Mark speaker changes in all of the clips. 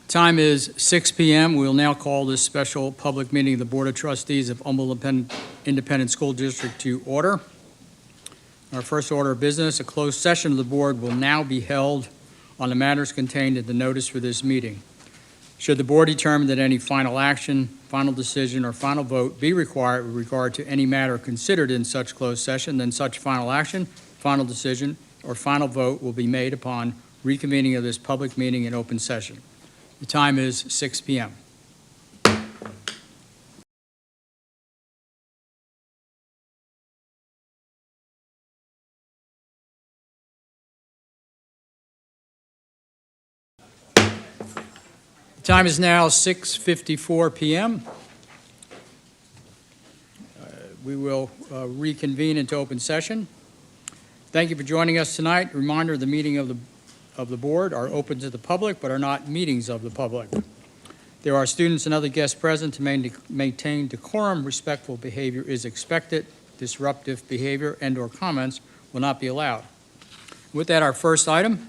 Speaker 1: Time is 6 p.m. We will now call this special public meeting of the Board of Trustees of Humboldt Independent School District to order. Our first order of business, a closed session of the board will now be held on the matters contained in the notice for this meeting. Should the board determine that any final action, final decision, or final vote be required with regard to any matter considered in such closed session, then such final action, final decision, or final vote will be made upon reconvening of this public meeting in open session. The time is 6 p.m. The time is now 6:54 p.m. We will reconvene into open session. Thank you for joining us tonight. Reminder, the meeting of the board are open to the public but are not meetings of the public. There are students and other guests present to maintain decorum. Respectful behavior is expected. Disruptive behavior and/or comments will not be allowed. With that, our first item,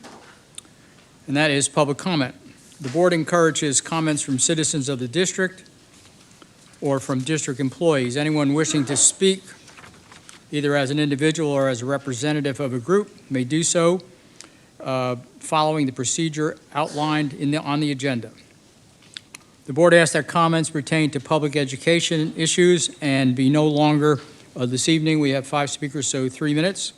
Speaker 1: and that is public comment. The board encourages comments from citizens of the district or from district employees. Anyone wishing to speak, either as an individual or as a representative of a group, may do so following the procedure outlined on the agenda. The board asks that comments pertain to public education issues and be no longer, this evening we have 5 speakers, so 3 minutes.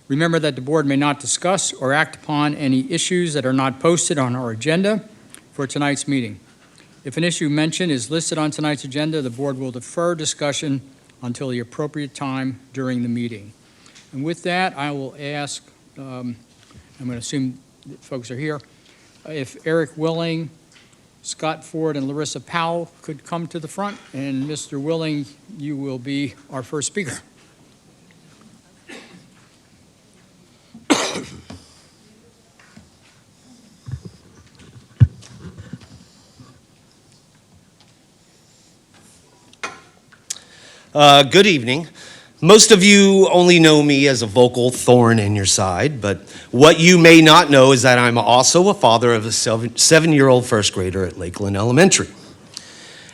Speaker 1: Remember that the board may not discuss or act upon any issues that are not posted on our agenda for tonight's meeting. If an issue mentioned is listed on tonight's agenda, the board will defer discussion until the appropriate time during the meeting. And with that, I will ask, I'm going to assume that folks are here, if Eric Willing, Scott Ford, and Larissa Powell could come to the front. And Mr. Willing, you will be our first speaker.
Speaker 2: Good evening. Most of you only know me as a vocal thorn in your side, but what you may not know is that I'm also a father of a 7-year-old first grader at Lakeland Elementary.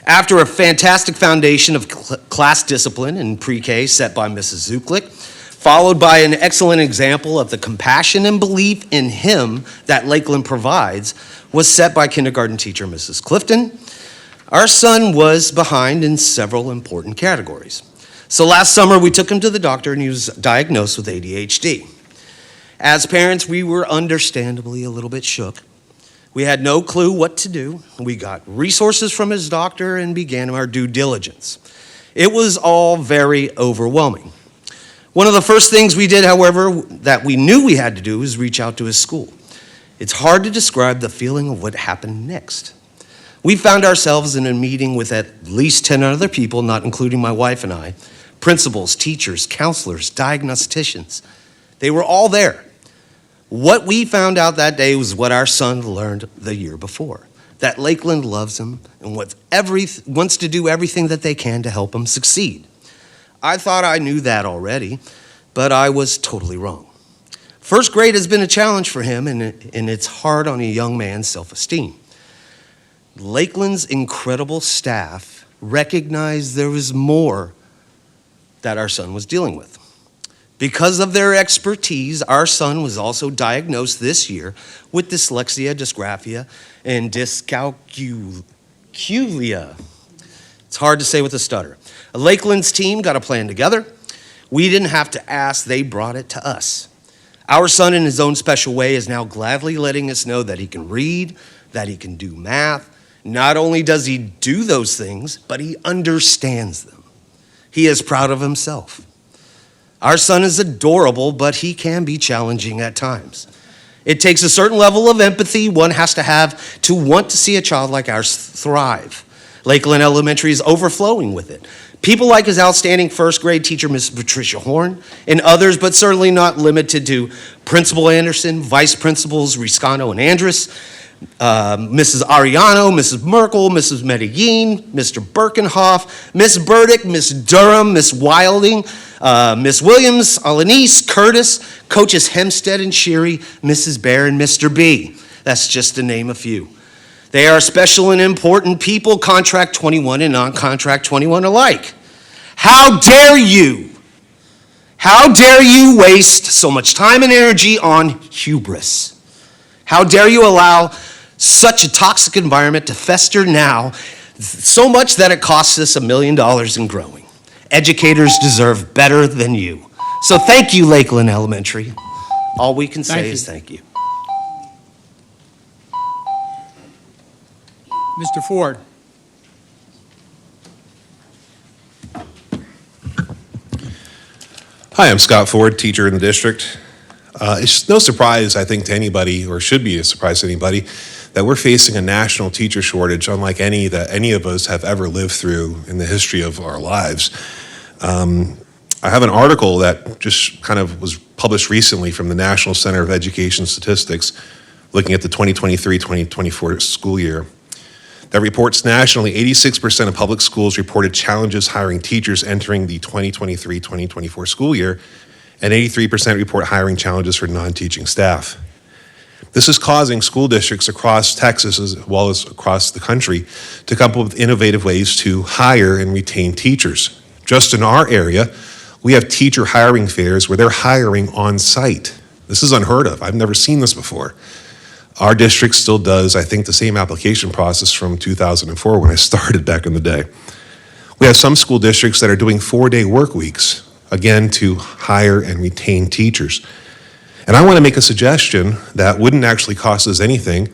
Speaker 2: After a fantastic foundation of class discipline in pre-K set by Mrs. Zuklick, followed by an excellent example of the compassion and belief in him that Lakeland provides, was set by kindergarten teacher Mrs. Clifton, our son was behind in several important categories. So last summer, we took him to the doctor and he was diagnosed with ADHD. As parents, we were understandably a little bit shook. We had no clue what to do. We got resources from his doctor and began our due diligence. It was all very overwhelming. One of the first things we did, however, that we knew we had to do was reach out to his school. It's hard to describe the feeling of what happened next. We found ourselves in a meeting with at least 10 other people, not including my wife and I, principals, teachers, counselors, diagnosticians. They were all there. What we found out that day was what our son learned the year before, that Lakeland loves him and wants to do everything that they can to help him succeed. I thought I knew that already, but I was totally wrong. First grade has been a challenge for him, and it's hard on a young man's self-esteem. Lakeland's incredible staff recognized there was more that our son was dealing with. Because of their expertise, our son was also diagnosed this year with dyslexia, dysgraphia, and dyscalculia. It's hard to say with a stutter. Lakeland's team got a plan together. We didn't have to ask, they brought it to us. Our son, in his own special way, is now gladly letting us know that he can read, that he can do math. Not only does he do those things, but he understands them. He is proud of himself. Our son is adorable, but he can be challenging at times. It takes a certain level of empathy one has to have to want to see a child like ours thrive. Lakeland Elementary is overflowing with it. People like his outstanding first grade teacher, Miss Patricia Horn, and others, but certainly not limited to Principal Anderson, Vice Principals Riscano and Andrus, Mrs. Ariano, Mrs. Merkel, Mrs. Medellin, Mr. Birkenhoff, Miss Burdick, Miss Durham, Miss Wilding, Miss Williams, Alanis, Curtis, Coaches Hempstead and Sheary, Mrs. Bear, and Mr. B. That's just to name a few. They are special and important people, contract 21 and non-contract 21 alike. How dare you? How dare you waste so much time and energy on hubris? How dare you allow such a toxic environment to fester now, so much that it costs us $1 million in growing? Educators deserve better than you. So thank you, Lakeland Elementary. All we can say is thank you.
Speaker 1: Mr. Ford.
Speaker 3: Hi, I'm Scott Ford, teacher in the district. It's no surprise, I think, to anybody, or should be a surprise to anybody, that we're facing a national teacher shortage unlike any that any of us have ever lived through in the history of our lives. I have an article that just kind of was published recently from the National Center of Education Statistics, looking at the 2023-2024 school year, that reports nationally 86% of public schools reported challenges hiring teachers entering the 2023-2024 school year, and 83% report hiring challenges for non-teaching staff. This is causing school districts across Texas as well as across the country to come up with innovative ways to hire and retain teachers. Just in our area, we have teacher hiring fairs where they're hiring on site. This is unheard of. I've never seen this before. Our district still does, I think, the same application process from 2004 when I started back in the day. We have some school districts that are doing 4-day work weeks, again, to hire and retain teachers. And I want to make a suggestion that wouldn't actually cost us anything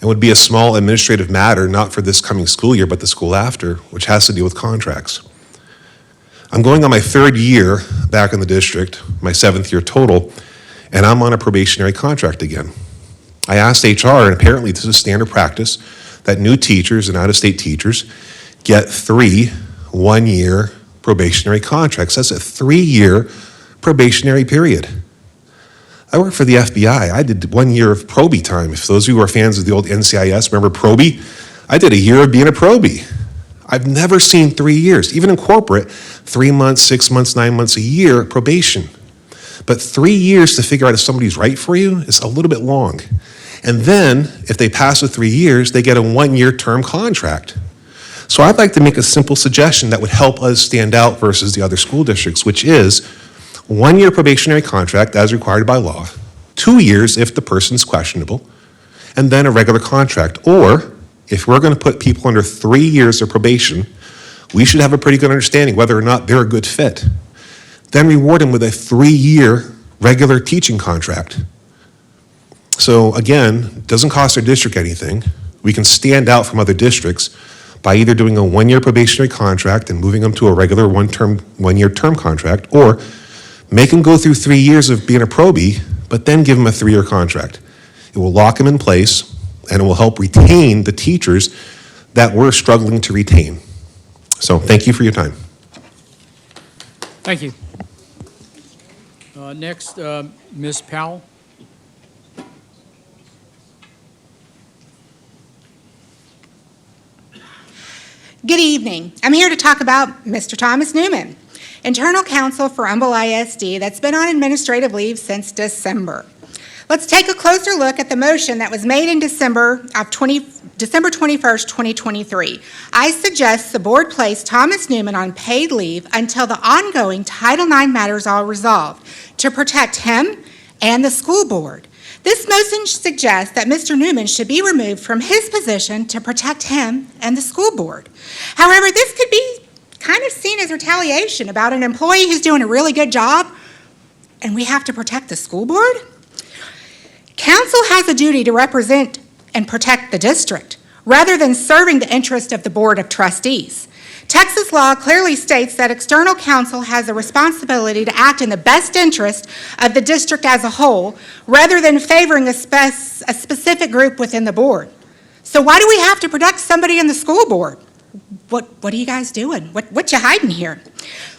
Speaker 3: and would be a small administrative matter, not for this coming school year, but the school after, which has to do with contracts. I'm going on my 3rd year back in the district, my 7th year total, and I'm on a probationary contract again. I asked HR, and apparently this is standard practice, that new teachers and out-of-state teachers get 3 one-year probationary contracts. That's a 3-year probationary period. I worked for the FBI. I did 1 year of probie time. If those of you who are fans of the old NCIS, remember probie? I did a year of being a probie. I've never seen 3 years. Even in corporate, 3 months, 6 months, 9 months, a year probation. But 3 years to figure out if somebody's right for you is a little bit long. And then, if they pass the 3 years, they get a 1-year term contract. So I'd like to make a simple suggestion that would help us stand out versus the other school districts, which is 1-year probationary contract as required by law, 2 years if the person's questionable, and then a regular contract. Or, if we're going to put people under 3 years of probation, we should have a pretty good understanding whether or not they're a good fit. Then reward them with a 3-year regular teaching contract. So again, it doesn't cost our district anything. We can stand out from other districts by either doing a 1-year probationary contract and moving them to a regular 1-year term contract, or make them go through 3 years of being a probie, but then give them a 3-year contract. It will lock them in place, and it will help retain the teachers that we're struggling to retain. So thank you for your time.
Speaker 1: Thank you. Next, Ms. Powell.
Speaker 4: Good evening. I'm here to talk about Mr. Thomas Newman, internal counsel for Humble ISD that's been on administrative leave since December. Let's take a closer look at the motion that was made in December 21st, 2023. I suggest the board place Thomas Newman on paid leave until the ongoing Title IX matters are resolved to protect him and the school board. This motion suggests that Mr. Newman should be removed from his position to protect him and the school board. However, this could be kind of seen as retaliation about an employee who's doing a really good job, and we have to protect the school board? Council has a duty to represent and protect the district, rather than serving the interest of the Board of Trustees. Texas law clearly states that external counsel has a responsibility to act in the best interest of the district as a whole, rather than favoring a specific group within the board. So why do we have to protect somebody in the school board? What are you guys doing? What you hiding here?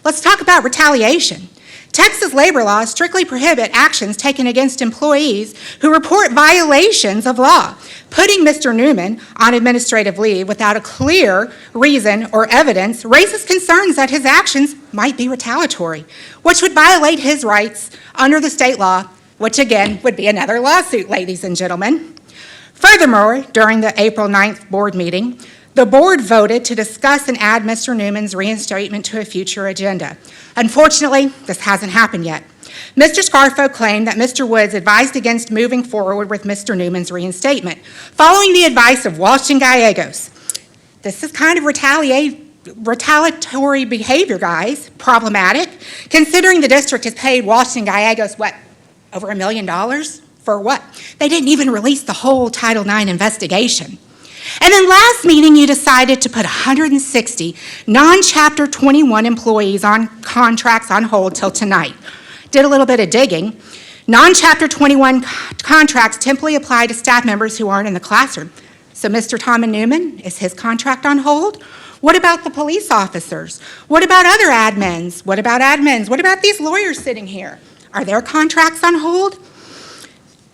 Speaker 4: Let's talk about retaliation. Texas labor laws strictly prohibit actions taken against employees who report violations of law. Putting Mr. Newman on administrative leave without a clear reason or evidence raises concerns that his actions might be retaliatory, which would violate his rights under the state law, which again would be another lawsuit, ladies and gentlemen. Furthermore, during the April 9th board meeting, the board voted to discuss and add Mr. Newman's reinstatement to a future agenda. Unfortunately, this hasn't happened yet. Mr. Scarfo claimed that Mr. Woods advised against moving forward with Mr. Newman's reinstatement, following the advice of Walsh and Gallegos. This is kind of retaliatory behavior, guys, problematic, considering the district has paid Walsh and Gallegos, what, over $1 million? For what? They didn't even release the whole Title IX investigation. And then last meeting, you decided to put 160 non-Chapter 21 employees on contracts on hold till tonight. Did a little bit of digging. Non-Chapter 21 contracts typically apply to staff members who aren't in the classroom. So Mr. Thomas Newman, is his contract on hold? What about the police officers? What about other admins? What about admins? What about these lawyers sitting here? Are their contracts on hold?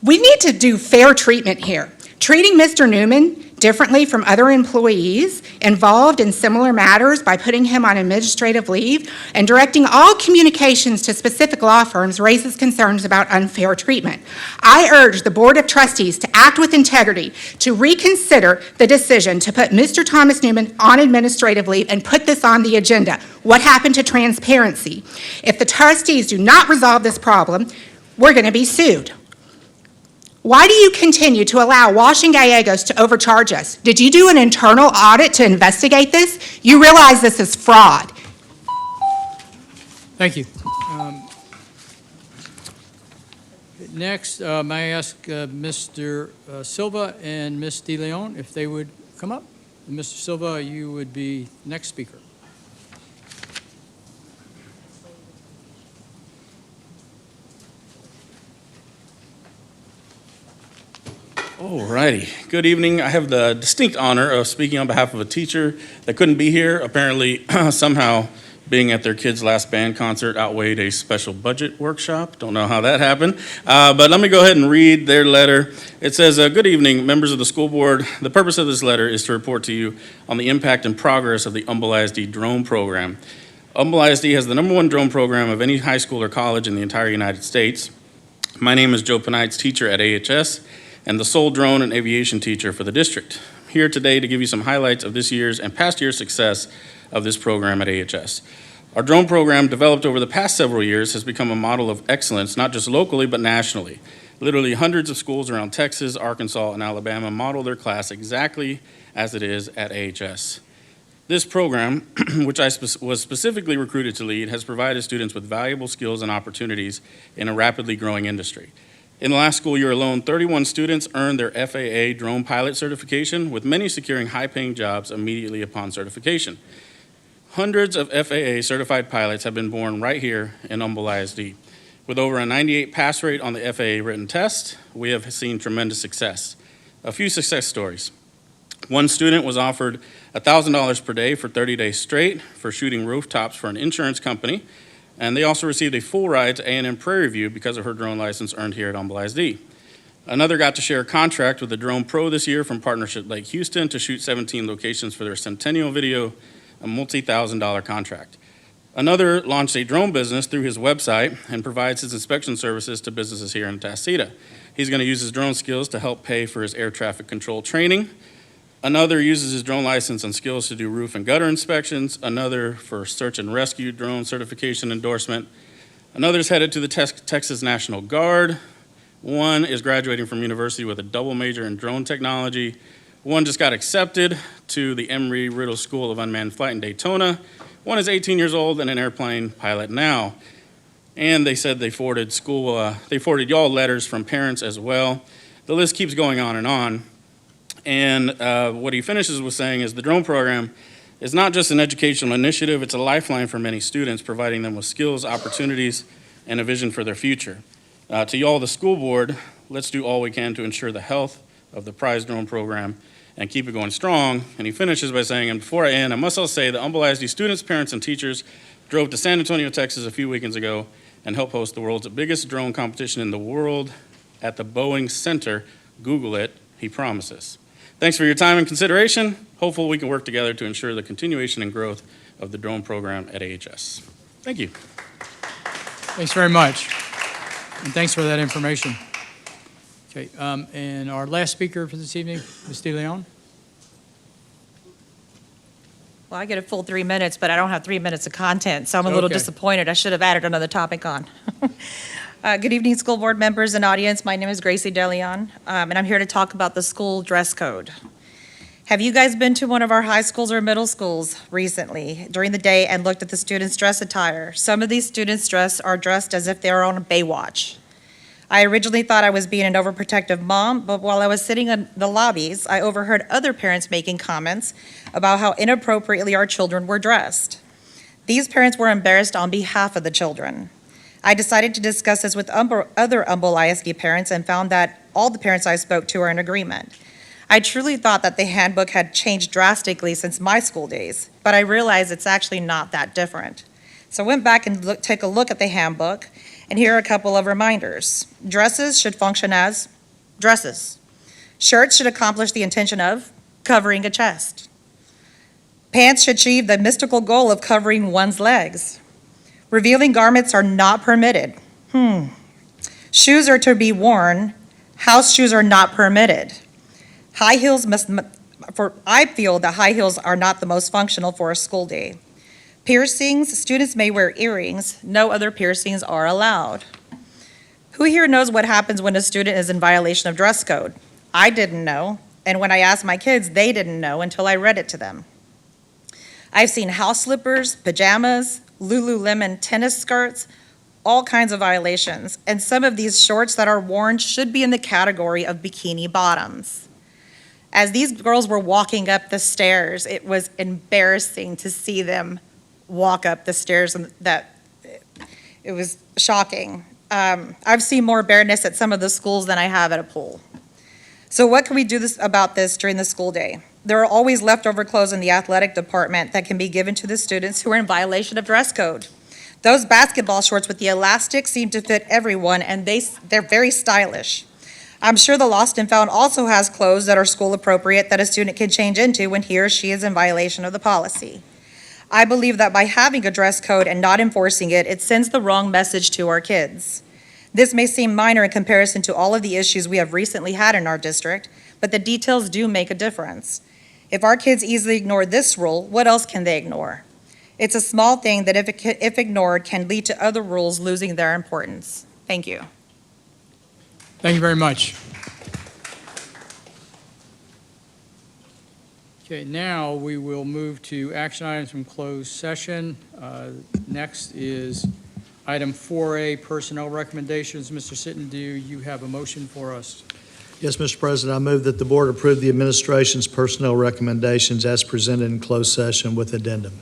Speaker 4: We need to do fair treatment here. Treating Mr. Newman differently from other employees involved in similar matters by putting him on administrative leave and directing all communications to specific law firms raises concerns about unfair treatment. I urge the Board of Trustees to act with integrity, to reconsider the decision to put Mr. Thomas Newman on administrative leave and put this on the agenda. What happened to transparency? If the trustees do not resolve this problem, we're going to be sued. Why do you continue to allow Walsh and Gallegos to overcharge us? Did you do an internal audit to investigate this? You realize this is fraud.
Speaker 1: Thank you. Next, may I ask Mr. Silva and Ms. De Leon if they would come up? Mr. Silva, you would be next speaker.
Speaker 5: All righty. Good evening. I have the distinct honor of speaking on behalf of a teacher that couldn't be here. Apparently, somehow being at their kid's last band concert outweighed a special budget workshop. Don't know how that happened. But let me go ahead and read their letter. It says, good evening, members of the school board. The purpose of this letter is to report to you on the impact and progress of the Humble ISD drone program. Humble ISD has the #1 drone program of any high school or college in the entire United States. My name is Joe Penites, teacher at AHS, and the sole drone and aviation teacher for the district. I'm here today to give you some highlights of this year's and past year's success of this program at AHS. Our drone program, developed over the past several years, has become a model of excellence, not just locally, but nationally. Literally hundreds of schools around Texas, Arkansas, and Alabama model their class exactly as it is at AHS. This program, which I was specifically recruited to lead, has provided students with valuable skills and opportunities in a rapidly growing industry. In the last school year alone, 31 students earned their FAA drone pilot certification, with many securing high-paying jobs immediately upon certification. Hundreds of FAA certified pilots have been born right here in Humble ISD. With over a 98 pass rate on the FAA written test, we have seen tremendous success. A few success stories. One student was offered $1,000 per day for 30 days straight for shooting rooftops for an insurance company. And they also received a full ride to A&M Prairie View because of her drone license earned here at Humble ISD. Another got to share a contract with the Drone Pro this year from Partnership Lake Houston to shoot 17 locations for their Centennial video, a multi-$1,000 contract. Another launched a drone business through his website and provides his inspection services to businesses here in Tacita. He's going to use his drone skills to help pay for his air traffic control training. Another uses his drone license and skills to do roof and gutter inspections. Another for search and rescue drone certification endorsement. Another's headed to the Texas National Guard. One is graduating from university with a double major in drone technology. One just got accepted to the Embry-Riddle School of Unmanned Flight in Daytona. One is 18 years old and an airplane pilot now. And they said they forwarded y'all letters from parents as well. The list keeps going on and on. And what he finishes with saying is the drone program is not just an educational initiative, it's a lifeline for many students, providing them with skills, opportunities, and a vision for their future. To y'all, the school board, let's do all we can to ensure the health of the prize drone program and keep it going strong. And he finishes by saying, and before I end, I must also say that Humble ISD students, parents, and teachers drove to San Antonio, Texas a few weekends ago and helped host the world's biggest drone competition in the world at the Boeing Center. Google it, he promises. Thanks for your time and consideration. Hopefully we can work together to ensure the continuation and growth of the drone program at AHS. Thank you.
Speaker 1: Thanks very much. And thanks for that information. Okay, and our last speaker for this evening, Ms. DeLeon.
Speaker 6: Well, I get a full 3 minutes, but I don't have 3 minutes of content, so I'm a little
Speaker 1: Okay.
Speaker 6: disappointed. I should have added another topic on. Good evening, school board members and audience. My name is Gracie DeLeon, and I'm here to talk about the school dress code. Have you guys been to one of our high schools or middle schools recently during the day and looked at the students' dress attire? Some of these students are dressed as if they are on a Baywatch. I originally thought I was being an overprotective mom, but while I was sitting in the lobbies, I overheard other parents making comments about how inappropriately our children were dressed. These parents were embarrassed on behalf of the children. I decided to discuss this with other Humboldt ISD parents and found that all the parents I spoke to are in agreement. I truly thought that the handbook had changed drastically since my school days, but I realized it's actually not that different. So I went back and took a look at the handbook, and here are a couple of reminders. Dresses should function as dresses. Shirts should accomplish the intention of covering a chest. Pants should achieve the mystical goal of covering one's legs. Revealing garments are not permitted. Shoes are to be worn. House shoes are not permitted. High heels I feel that high heels are not the most functional for a school day. Piercings, students may wear earrings. No other piercings are allowed. Who here knows what happens when a student is in violation of dress code? I didn't know, and when I asked my kids, they didn't know until I read it to them. I've seen house slippers, pajamas, Lululemon tennis skirts, all kinds of violations, and some of these shorts that are worn should be in the category of bikini bottoms. As these girls were walking up the stairs, it was embarrassing to see them walk up the stairs, and it was shocking. I've seen more bareness at some of the schools than I have at a pool. So what can we do about this during the school day? There are always leftover clothes in the athletic department that can be given to the students who are in violation of dress code. Those basketball shorts with the elastic seem to fit everyone, and they're very stylish. I'm sure the Lost and Found also has clothes that are school appropriate that a student can change into when he or she is in violation of the policy. I believe that by having a dress code and not enforcing it, it sends the wrong message to our kids. This may seem minor in comparison to all of the issues we have recently had in our district, but the details do make a difference. If our kids easily ignore this rule, what else can they ignore? It's a small thing that if ignored can lead to other rules losing their importance. Thank you.
Speaker 1: Thank you very much. Okay, now we will move to action items from closed session. Next is item 4A, personnel recommendations. Mr. Sitton, do you have a motion for us?
Speaker 7: Yes, Mr. President, I move that the board approve the administration's personnel recommendations as presented in closed session with addendum.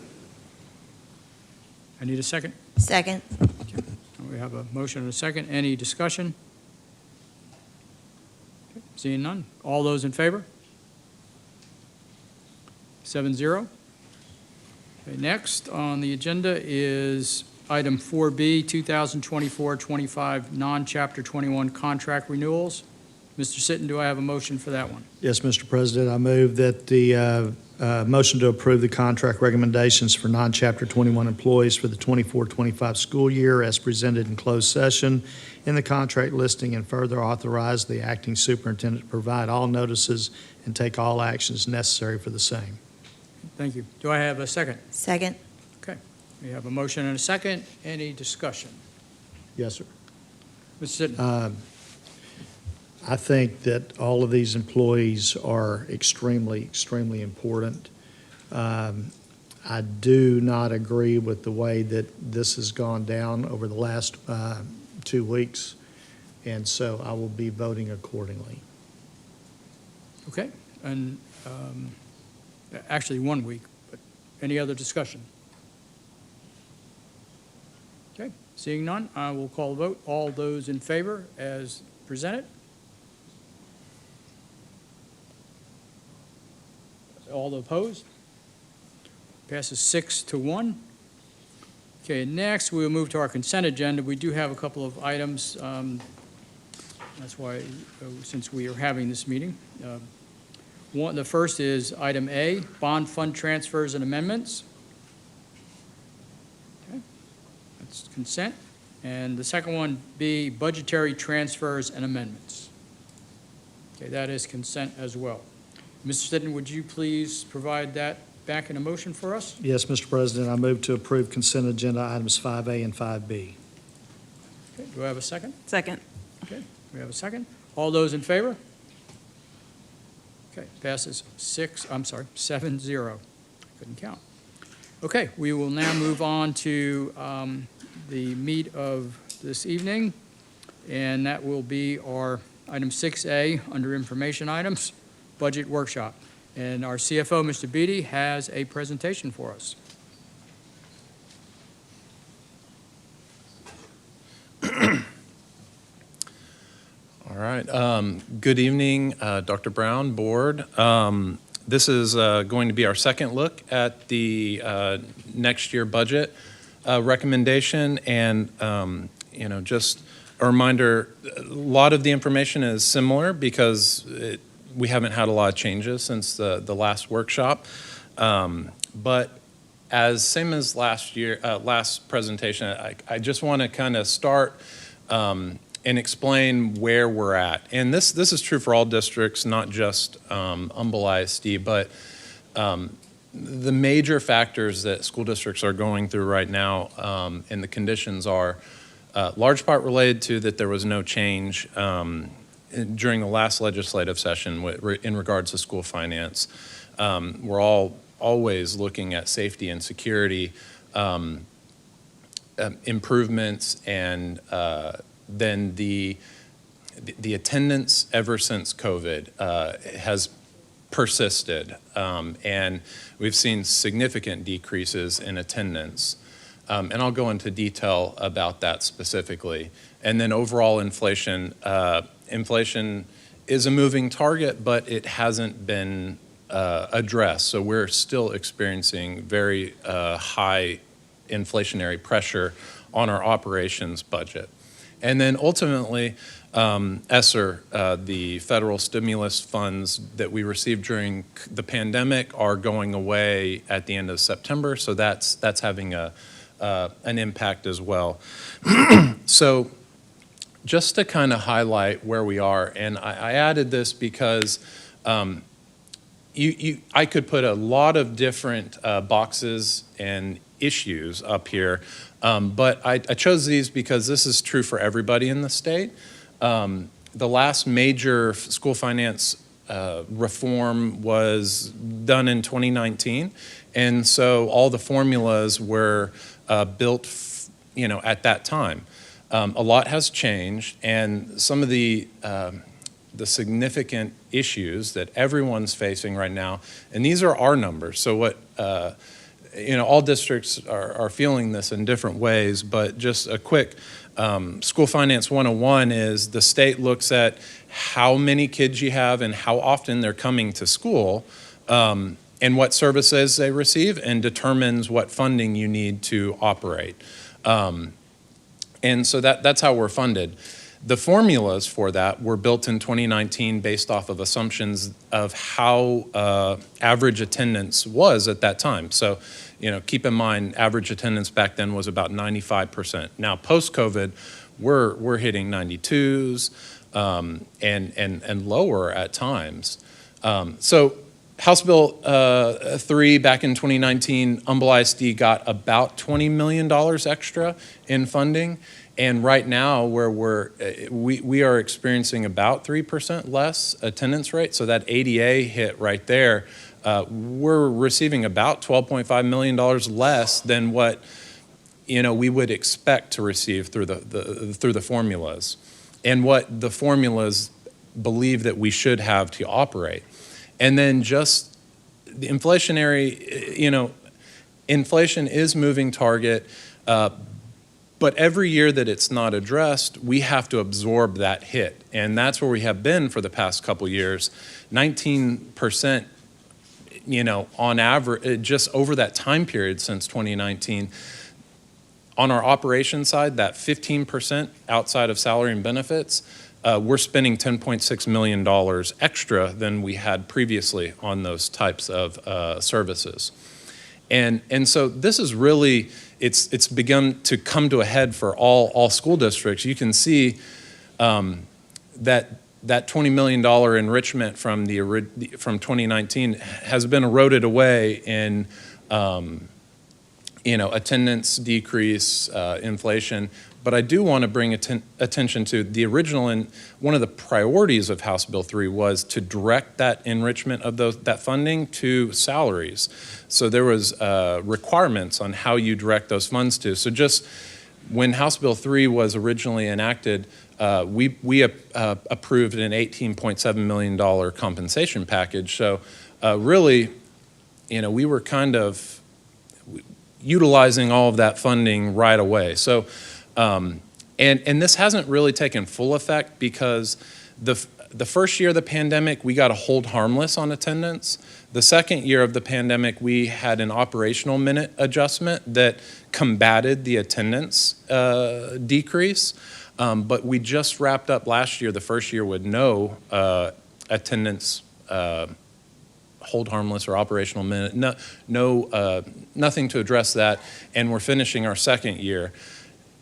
Speaker 1: I need a second.
Speaker 6: Second.
Speaker 1: We have a motion and a second. Any discussion? Okay, seeing none. All those in favor? 7-0. Okay, next on the agenda is item 4B, 2024-25 non-Chapter 21 contract renewals. Mr. Sitton, do I have a motion for that one?
Speaker 7: Yes, Mr. President, I move that the motion to approve the contract recommendations for non-Chapter 21 employees for the 24-25 school year as presented in closed session in the contract listing, and further authorize the acting superintendent to provide all notices and take all actions necessary for the same.
Speaker 1: Thank you. Do I have a second?
Speaker 6: Second.
Speaker 1: We have a motion and a second. Any discussion?
Speaker 7: Yes, sir.
Speaker 1: Mr. Sitton?
Speaker 7: I think that all of these employees are extremely, extremely important. I do not agree with the way that this has gone down over the last 2 weeks, and so I will be voting accordingly.
Speaker 1: Okay, and actually 1 week, but any other discussion? Okay, seeing none, I will call the vote. All those in favor as presented? All opposed? Passes 6-1. Okay, next we'll move to our consent agenda. We do have a couple of items. That's why, since we are having this meeting. The first is item A, bond fund transfers and amendments. Okay, that's consent. And the second one, B, budgetary transfers and amendments. Okay, that is consent as well. Mr. Stidham, would you please provide that back in a motion for us?
Speaker 7: Yes, Mr. President, I move to approve consent agenda items 5A and 5B.
Speaker 1: Okay, do I have a second?
Speaker 8: Second.
Speaker 1: Okay, we have a second. All those in favor? Okay, passes 7-0. Couldn't count. Okay, we will now move on to the meat of this evening, and that will be our item 6A under information items, budget workshop. And our CFO, Mr. Beatty, has a presentation for us.
Speaker 9: All right. Good evening, Dr. Brown, board. This is going to be our second look at the next year budget recommendation. And, just a reminder, a lot of the information is similar because we haven't had a lot of changes since the last workshop. But same as last year, last presentation, I just want to kind of start and explain where we're at. And this is true for all districts, not just Humble ISD, but the major factors that school districts are going through right now and the conditions are large part related to that there was no change during the last legislative session in regards to school finance. We're always looking at safety and security improvements, and then the attendance ever since COVID has persisted, and we've seen significant decreases in attendance. And I'll go into detail about that specifically. And then overall inflation, inflation is a moving target, but it hasn't been addressed. So we're still experiencing very high inflationary pressure on our operations budget. And then ultimately, ESSER, the federal stimulus funds that we received during the pandemic are going away at the end of September. So that's having an impact as well. So just to kind of highlight where we are, and I added this because I could put a lot of different boxes and issues up here, but I chose these because this is true for everybody in the state. The last major school finance reform was done in 2019, and so all the formulas were built, at that time. A lot has changed, and some of the significant issues that everyone's facing right now, and these are our numbers. So what, all districts are feeling this in different ways, but just a quick School Finance 101 is the state looks at how many kids you have and how often they're coming to school, and what services they receive, and determines what funding you need to operate. And so that's how we're funded. The formulas for that were built in 2019 based off of assumptions of how average attendance was at that time. So, keep in mind, average attendance back then was about 95%. Now, post-COVID, we're hitting 92s and lower at times. So House Bill 3 back in 2019, Humble ISD got about $20 million extra in funding. And right now, where we are experiencing about 3% less attendance rate, so that ADA hit right there, we're receiving about $12.5 million less than what we would expect to receive through the formulas, and what the formulas believe that we should have to operate. And then just the inflationary, inflation is moving target. But every year that it's not addressed, we have to absorb that hit. And that's where we have been for the past couple years. 19%, on average, just over that time period since 2019. On our operations side, that 15% outside of salary and benefits, we're spending $10.6 million extra than we had previously on those types of services. And so this is really, it's begun to come to a head for all school districts. You can see that that $20 million enrichment from from 2019 has been eroded away in attendance decrease, inflation. But I do want to bring attention to the original, and one of the priorities of House Bill 3 was to direct that enrichment of that funding to salaries. So there was requirements on how you direct those funds to. So just when House Bill 3 was originally enacted, we approved an $18.7 million compensation package. So really, we were kind of utilizing all of that funding right away. So, and this hasn't really taken full effect because the first year of the pandemic, we got a hold harmless on attendance. The second year of the pandemic, we had an operational minute adjustment that combated the attendance decrease. But we just wrapped up last year, the first year, with no attendance hold harmless or operational minute, nothing to address that, and we're finishing our second year.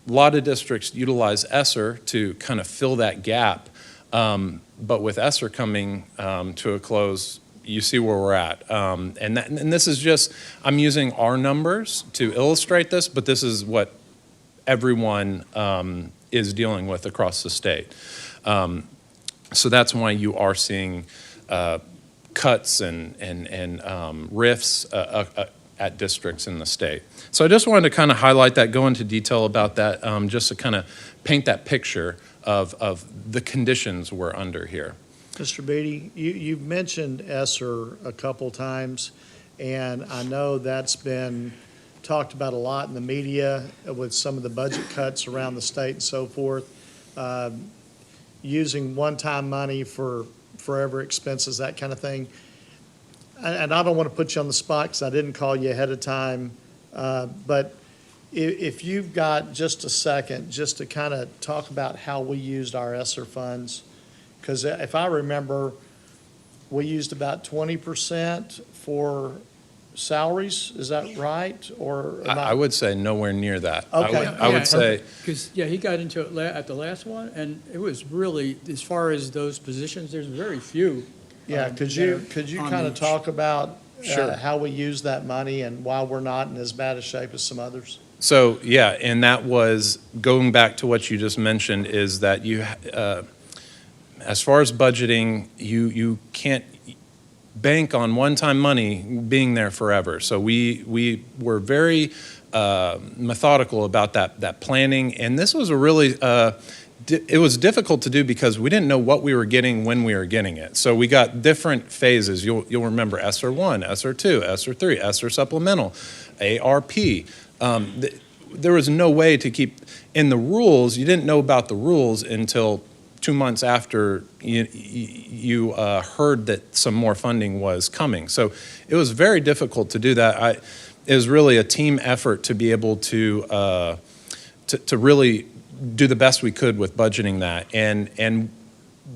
Speaker 9: A lot of districts utilize ESSER to kind of fill that gap, but with ESSER coming to a close, you see where we're at. And this is just, I'm using our numbers to illustrate this, but this is what everyone is dealing with across the state. So that's why you are seeing cuts and rifts at districts in the state. So I just wanted to kind of highlight that, go into detail about that, just to kind of paint that picture of the conditions we're under here.
Speaker 7: Mr. Beatty, you've mentioned ESSER a couple times, and I know that's been talked about a lot in the media with some of the budget cuts around the state and so forth, using one-time money for forever expenses, that kind of thing. And I don't want to put you on the spot because I didn't call you ahead of time, but if you've got just a second, just to kind of talk about how we used our ESSER funds, because if I remember, we used about 20% for salaries, is that right? Or
Speaker 9: I would say nowhere near that.
Speaker 7: Okay.
Speaker 9: I would say,
Speaker 1: Because, he got into it at the last one, and it was really, as far as those positions, there's very few.
Speaker 7: Yeah, could you kind of talk about
Speaker 9: Sure.
Speaker 7: how we use that money and why we're not in as bad a shape as some others?
Speaker 9: so yeah, and that was, going back to what you just mentioned, is that as far as budgeting, you can't bank on one-time money being there forever. So we were very methodical about that planning, and this was a really it was difficult to do because we didn't know what we were getting when we were getting it. So we got different phases. You'll remember ESSER 1, ESSER 2, ESSER 3, ESSER supplemental, ARP. There was no way to keep in the rules. You didn't know about the rules until 2 months after you heard that some more funding was coming. So it was very difficult to do that. It was really a team effort to be able to really do the best we could with budgeting that. And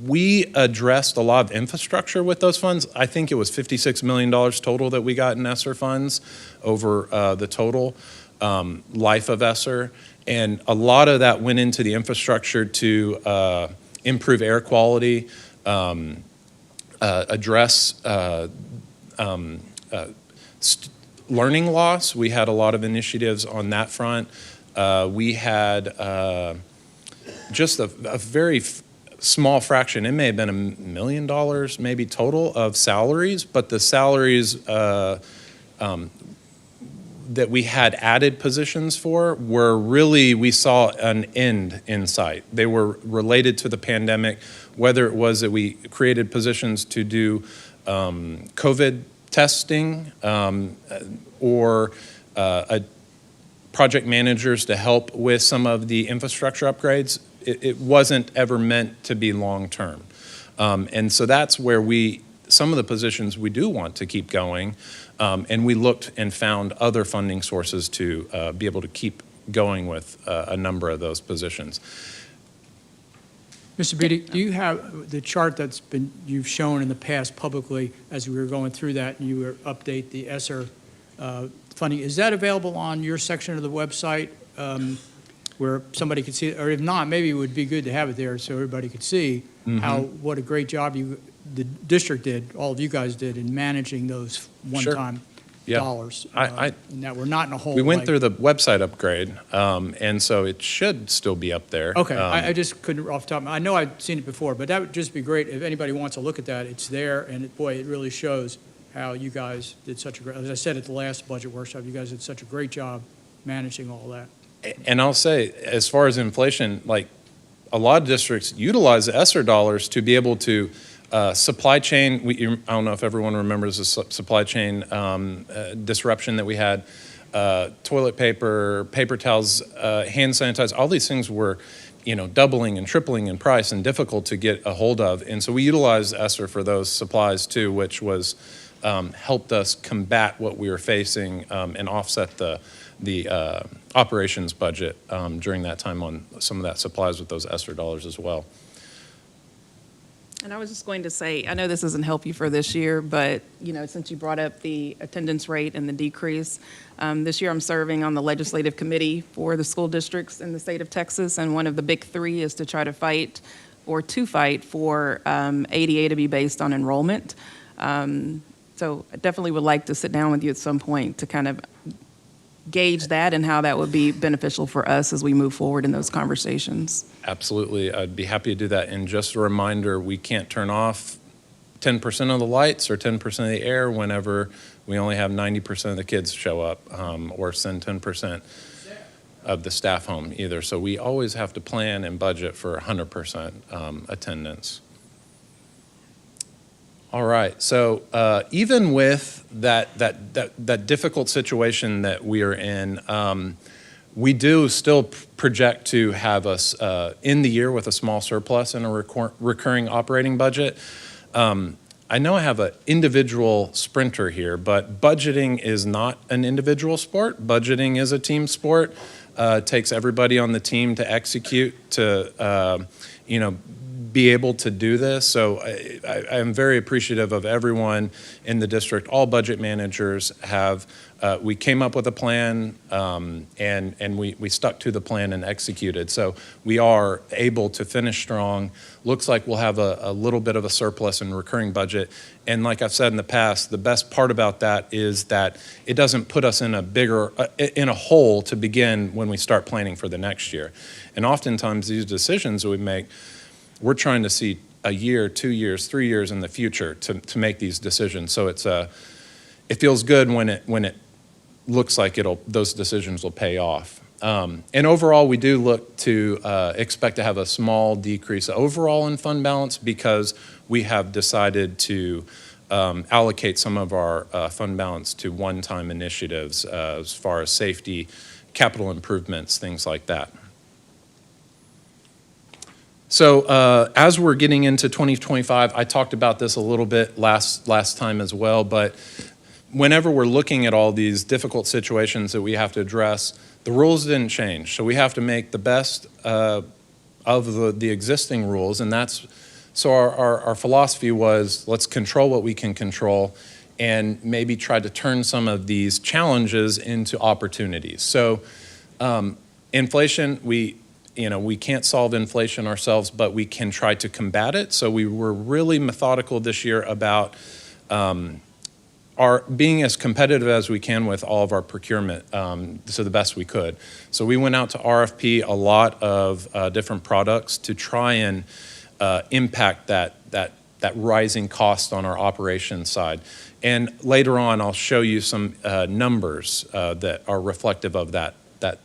Speaker 9: we addressed a lot of infrastructure with those funds. I think it was $56 million total that we got in ESSER funds over the total life of ESSER. And a lot of that went into the infrastructure to improve air quality, address learning loss. We had a lot of initiatives on that front. We had just a very small fraction. It may have been $1 million maybe total of salaries, but the salaries that we had added positions for were really, we saw an end in sight. They were related to the pandemic, whether it was that we created positions to do COVID testing or project managers to help with some of the infrastructure upgrades. It wasn't ever meant to be long-term. And so that's where some of the positions we do want to keep going, and we looked and found other funding sources to be able to keep going with a number of those positions.
Speaker 1: Mr. Beatty, do you have the chart you've shown in the past publicly as we were going through that, and you were update the ESSER funding? Is that available on your section of the website? where somebody could see, or if not, maybe it would be good to have it there so everybody could see what a great job the district did, all of you guys did in managing those one-time
Speaker 9: Yeah.
Speaker 1: dollars.
Speaker 9: I-
Speaker 1: And that we're not in a hole.
Speaker 9: We went
Speaker 1: like-
Speaker 9: through the website upgrade, and so it should still be up there.
Speaker 1: Okay, I just couldn't off the top, I know I'd seen it before, but that would just be great if anybody wants to look at that, it's there, and boy, it really shows how you guys did such a great, as I said at the last budget workshop, you guys did such a great job managing all that.
Speaker 9: And I'll say, as far as inflation, like, a lot of districts utilize the ESSER dollars to be able to supply chain, I don't know if everyone remembers the supply chain disruption that we had. Toilet paper, paper towels, hand sanitizer, all these things were, doubling and tripling in price and difficult to get a hold of. And so we utilized ESSER for those supplies too, which was helped us combat what we were facing and offset the operations budget during that time on some of that supplies with those ESSER dollars as well.
Speaker 8: And I was just going to say, I know this doesn't help you for this year, but, since you brought up the attendance rate and the decrease, this year I'm serving on the legislative committee for the school districts in the state of Texas, and one of the big three is to try to fight for ADA to be based on enrollment. So I definitely would like to sit down with you at some point to kind of gauge that and how that would be beneficial for us as we move forward in those conversations.
Speaker 9: Absolutely, I'd be happy to do that. And just a reminder, we can't turn off 10% of the lights or 10% of the air whenever we only have 90% of the kids show up, or send 10% of the staff home either. So we always have to plan and budget for 100% attendance. All right, so even with that difficult situation that we are in, we do still project to have us end the year with a small surplus and a recurring operating budget. I know I have an individual sprinter here, but budgeting is not an individual sport. Budgeting is a team sport. It takes everybody on the team to execute, to be able to do this. So I am very appreciative of everyone in the district. All budget managers have, we came up with a plan and we stuck to the plan and executed. So we are able to finish strong. Looks like we'll have a little bit of a surplus in recurring budget. And like I've said in the past, the best part about that is that it doesn't put us in a hole to begin when we start planning for the next year. And oftentimes these decisions that we make, we're trying to see a year, 2 years, 3 years in the future to make these decisions. So it feels good when it looks like those decisions will pay off. And overall, we do look to expect to have a small decrease overall in fund balance because we have decided to allocate some of our fund balance to one-time initiatives as far as safety, capital improvements, things like that. So as we're getting into 2025, I talked about this a little bit last time as well, but whenever we're looking at all these difficult situations that we have to address, the rules didn't change. So we have to make the best of the existing rules, and so our philosophy was let's control what we can control and maybe try to turn some of these challenges into opportunities. So inflation, we can't solve inflation ourselves, but we can try to combat it. So we were really methodical this year about being as competitive as we can with all of our procurement, so the best we could. So we went out to RFP a lot of different products to try and impact that rising cost on our operations side. And later on, I'll show you some numbers that are reflective of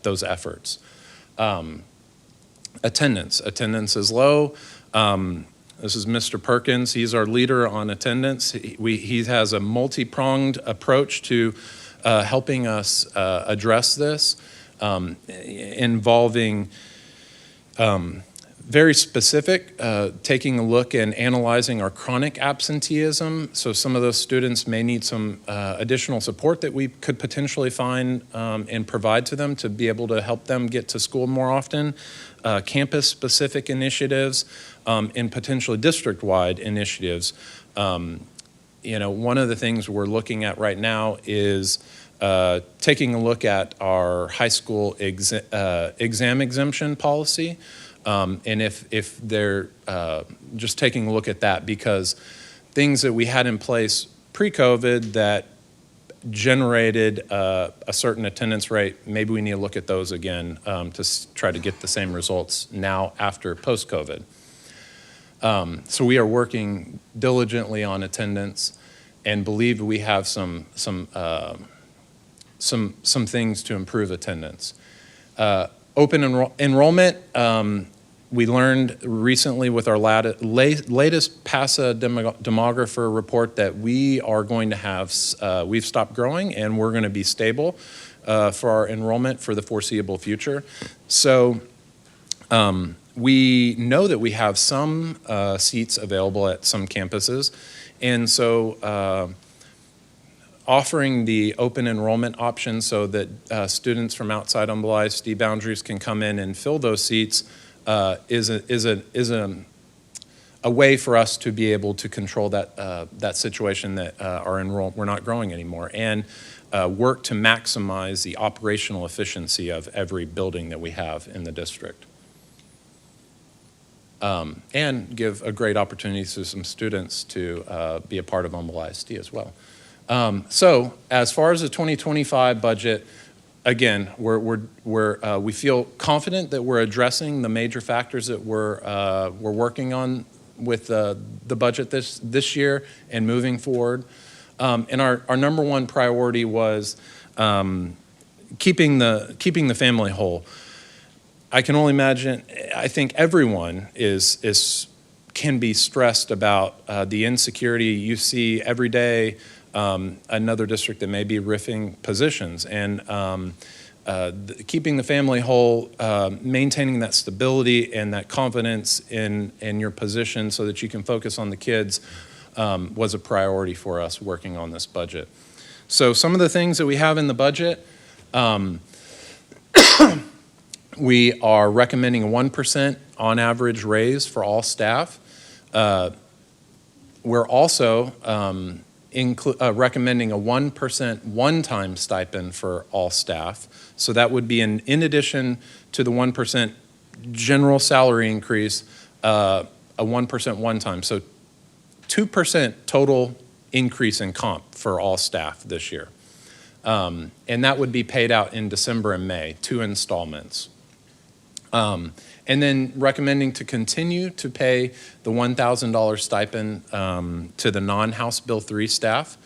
Speaker 9: those efforts. Attendance is low. This is Mr. Perkins. He's our leader on attendance. He has a multi-pronged approach to helping us address this, involving very specific, taking a look and analyzing our chronic absenteeism. So some of those students may need some additional support that we could potentially find and provide to them to be able to help them get to school more often. Campus-specific initiatives and potentially district-wide initiatives. One of the things we're looking at right now is taking a look at our high school exam exemption policy, and if they're just taking a look at that, because things that we had in place pre-COVID that generated a certain attendance rate, maybe we need to look at those again to try to get the same results now after post-COVID. So we are working diligently on attendance and believe we have some things to improve attendance. Open enrollment, we learned recently with our latest PASA demographer report that we are going to have, we've stopped growing and we're going to be stable for our enrollment for the foreseeable future. So we know that we have some seats available at some campuses, and so offering the open enrollment option so that students from outside Humboldt ISD boundaries can come in and fill those seats is a way for us to be able to control that situation that we're not growing anymore, and work to maximize the operational efficiency of every building that we have in the district. And give a great opportunity to some students to be a part of Humboldt ISD as well. So as far as the 2025 budget, again, we feel confident that we're addressing the major factors that we're working on with the budget this year and moving forward. And our number one priority was keeping the family whole. I can only imagine, I think everyone can be stressed about the insecurity you see every day. Another district that may be riffing positions, and keeping the family whole, maintaining that stability and that confidence in your position so that you can focus on the kids was a priority for us working on this budget. So some of the things that we have in the budget, we are recommending a 1% on average raise for all staff. We're also recommending a 1% one-time stipend for all staff. So that would be in addition to the 1% general salary increase, a 1% one-time. So 2% total increase in comp for all staff this year. And that would be paid out in December and May, 2 installments. And then recommending to continue to pay the $1,000 stipend to the non-House Bill 3 staff.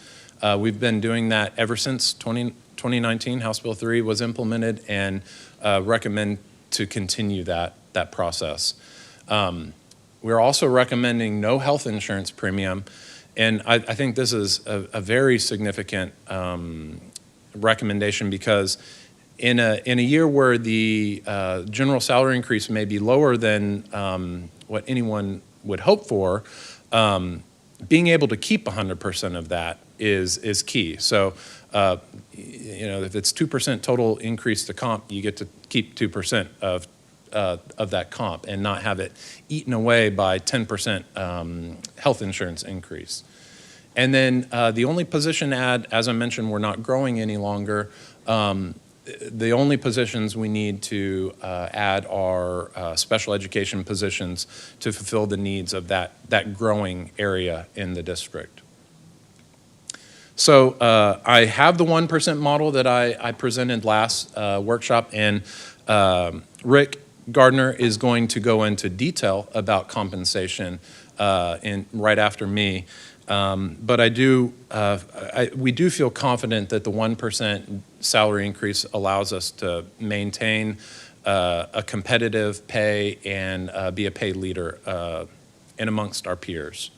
Speaker 9: We've been doing that ever since 2019. House Bill 3 was implemented, and recommend to continue that process. We're also recommending no health insurance premium, and I think this is a very significant recommendation, because in a year where the general salary increase may be lower than what anyone would hope for, being able to keep 100% of that is key. So, if it's 2% total increase to comp, you get to keep 2% of that comp and not have it eaten away by 10% health insurance increase. And then the only position add, as I mentioned, we're not growing any longer. The only positions we need to add are special education positions to fulfill the needs of that growing area in the district. So I have the 1% model that I presented last workshop, and Rick Gardner is going to go into detail about compensation right after me. But we do feel confident that the 1% salary increase allows us to maintain a competitive pay and be a pay leader in amongst our peers.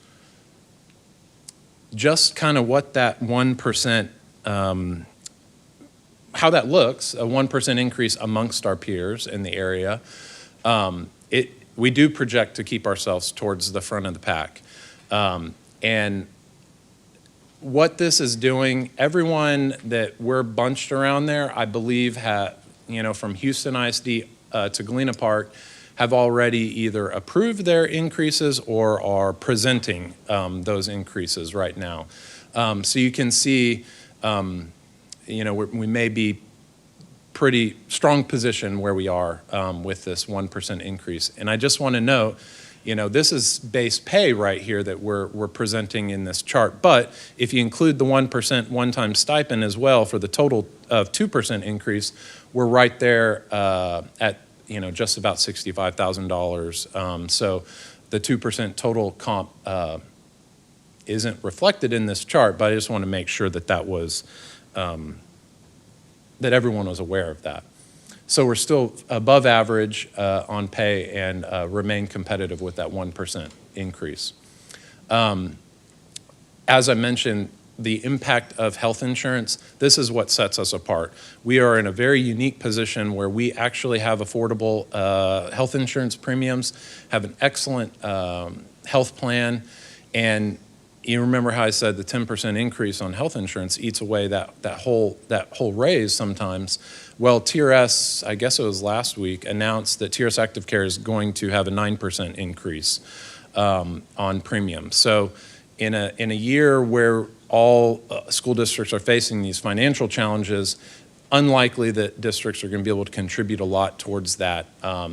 Speaker 9: Just kind of what that 1%, how that looks, a 1% increase amongst our peers in the area. We do project to keep ourselves towards the front of the pack. And what this is doing, everyone that we're bunched around there, I believe, from Houston ISD to Galena Park, have already either approved their increases or are presenting those increases right now. So you can see we may be pretty strong position where we are with this 1% increase. And I just want to note, this is base pay right here that we're presenting in this chart. But if you include the 1% one-time stipend as well for the total of 2% increase, we're right there at just about $65,000. So the 2% total comp isn't reflected in this chart, but I just want to make sure that that was that everyone was aware of that. So we're still above average on pay and remain competitive with that 1% increase. As I mentioned, the impact of health insurance, this is what sets us apart. We are in a very unique position where we actually have affordable health insurance premiums, have an excellent health plan, and you remember how I said the 10% increase on health insurance eats away that whole raise sometimes. Well, TRS, I guess it was last week, announced that TRS Active Care is going to have a 9% increase on premium. So in a year where all school districts are facing these financial challenges, unlikely that districts are going to be able to contribute a lot towards that.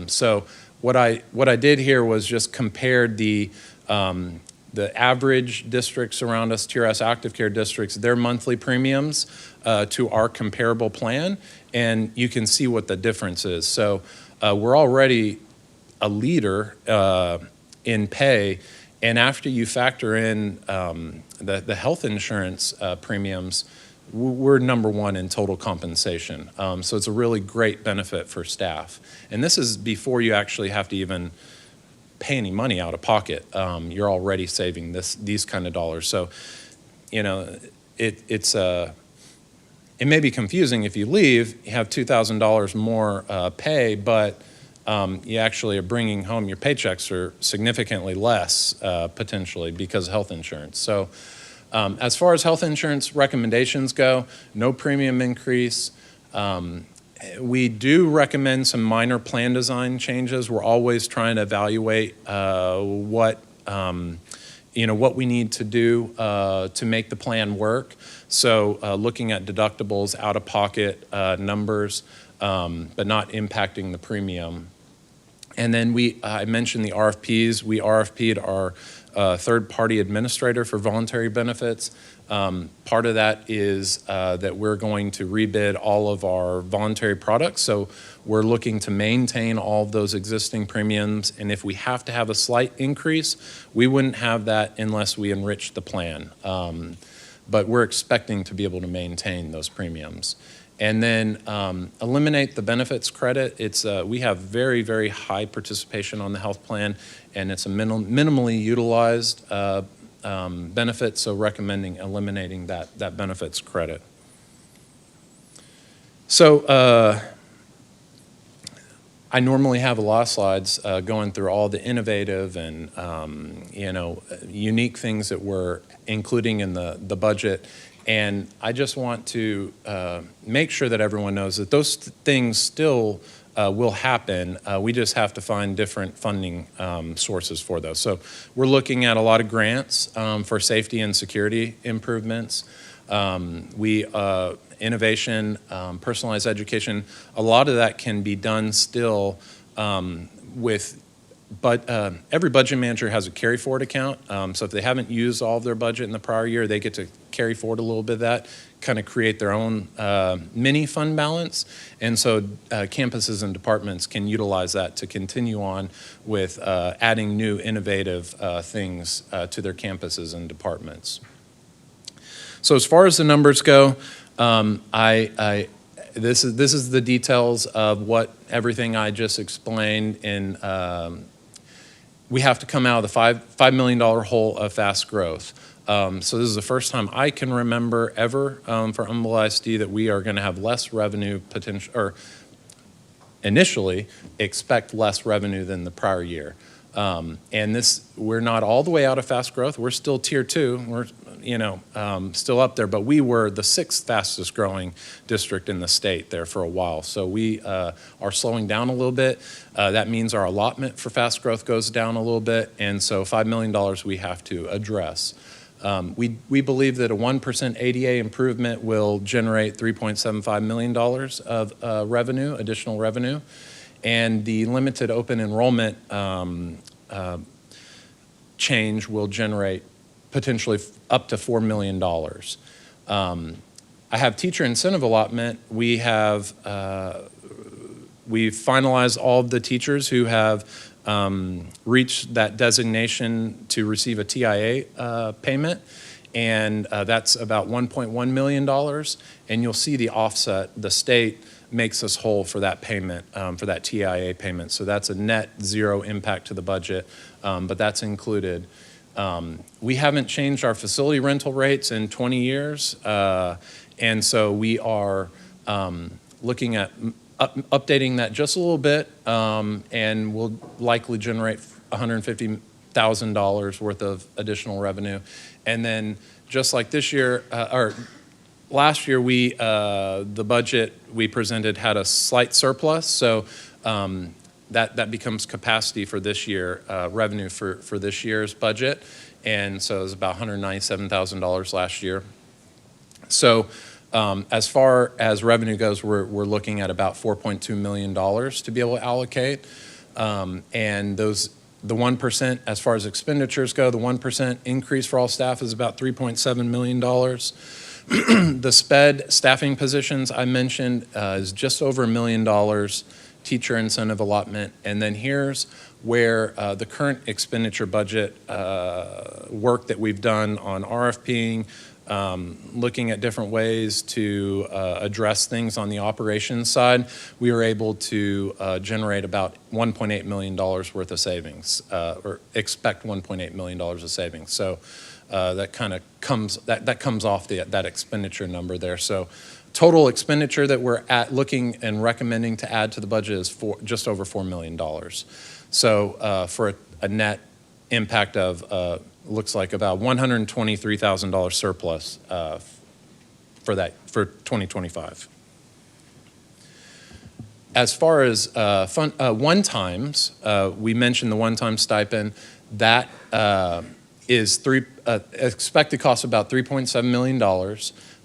Speaker 9: So what I did here was just compared the average districts around us, TRS Active Care districts, their monthly premiums to our comparable plan, and you can see what the difference is. So we're already a leader in pay, and after you factor in the health insurance premiums, we're number one in total compensation. So it's a really great benefit for staff. And this is before you actually have to even pay any money out of pocket. You're already saving these kind of dollars. So, it may be confusing if you leave, you have $2,000 more pay, but you actually are bringing home, your paychecks are significantly less potentially because of health insurance. So as far as health insurance recommendations go, no premium increase. We do recommend some minor plan design changes. We're always trying to evaluate what we need to do to make the plan work. So looking at deductibles, out-of-pocket numbers, but not impacting the premium. And then I mentioned the RFPs. We RFP'd our third-party administrator for voluntary benefits. Part of that is that we're going to rebid all of our voluntary products. So we're looking to maintain all of those existing premiums. And if we have to have a slight increase, we wouldn't have that unless we enrich the plan. But we're expecting to be able to maintain those premiums. And then eliminate the benefits credit. We have very, very high participation on the health plan, and it's a minimally utilized benefit, so recommending eliminating that benefits credit. So I normally have a lot of slides going through all the innovative and unique things that we're including in the budget. And I just want to make sure that everyone knows that those things still will happen. We just have to find different funding sources for those. So we're looking at a lot of grants for safety and security improvements. Innovation, personalized education, a lot of that can be done still but every budget manager has a carry forward account. So if they haven't used all of their budget in the prior year, they get to carry forward a little bit of that, kind of create their own mini fund balance. And so campuses and departments can utilize that to continue on with adding new innovative things to their campuses and departments. So as far as the numbers go, this is the details of what everything I just explained. And we have to come out of the $5 million hole of fast growth. So this is the first time I can remember ever for Humble ISD that we are going to have less revenue potential, or initially expect less revenue than the prior year. And we're not all the way out of fast growth. We're still tier 2. We're still up there, but we were the 6th fastest growing district in the state there for a while. So we are slowing down a little bit. That means our allotment for fast growth goes down a little bit, and so $5 million we have to address. We believe that a 1% ADA improvement will generate $3.75 million of revenue, additional revenue, and the limited open enrollment change will generate potentially up to $4 million. I have teacher incentive allotment. We've finalized all of the teachers who have reached that designation to receive a TIA payment, and that's about $1.1 million. And you'll see the offset. The state makes us whole for that payment, for that TIA payment. So that's a net zero impact to the budget, but that's included. We haven't changed our facility rental rates in 20 years, and so we are looking at updating that just a little bit, and will likely generate $150,000 worth of additional revenue. And then just like this year, or last year, the budget we presented had a slight surplus, so that becomes capacity for this year, revenue for this year's budget. And so it was about $197,000 last year. So as far as revenue goes, we're looking at about $4.2 million to be able to allocate. And the 1%, as far as expenditures go, the 1% increase for all staff is about $3.7 million. The SPED staffing positions I mentioned is just over $1 million, teacher incentive allotment. And then here's where the current expenditure budget work that we've done on RFPing, looking at different ways to address things on the operations side, we were able to generate about $1.8 million worth of savings, or expect $1.8 million of savings. So that kind of comes off that expenditure number there. So total expenditure that we're looking and recommending to add to the budget is just over $4 million. So for a net impact of looks like about $123,000 surplus for 2025. As far as one-times, we mentioned the one-time stipend. That is expected cost about $3.7 million.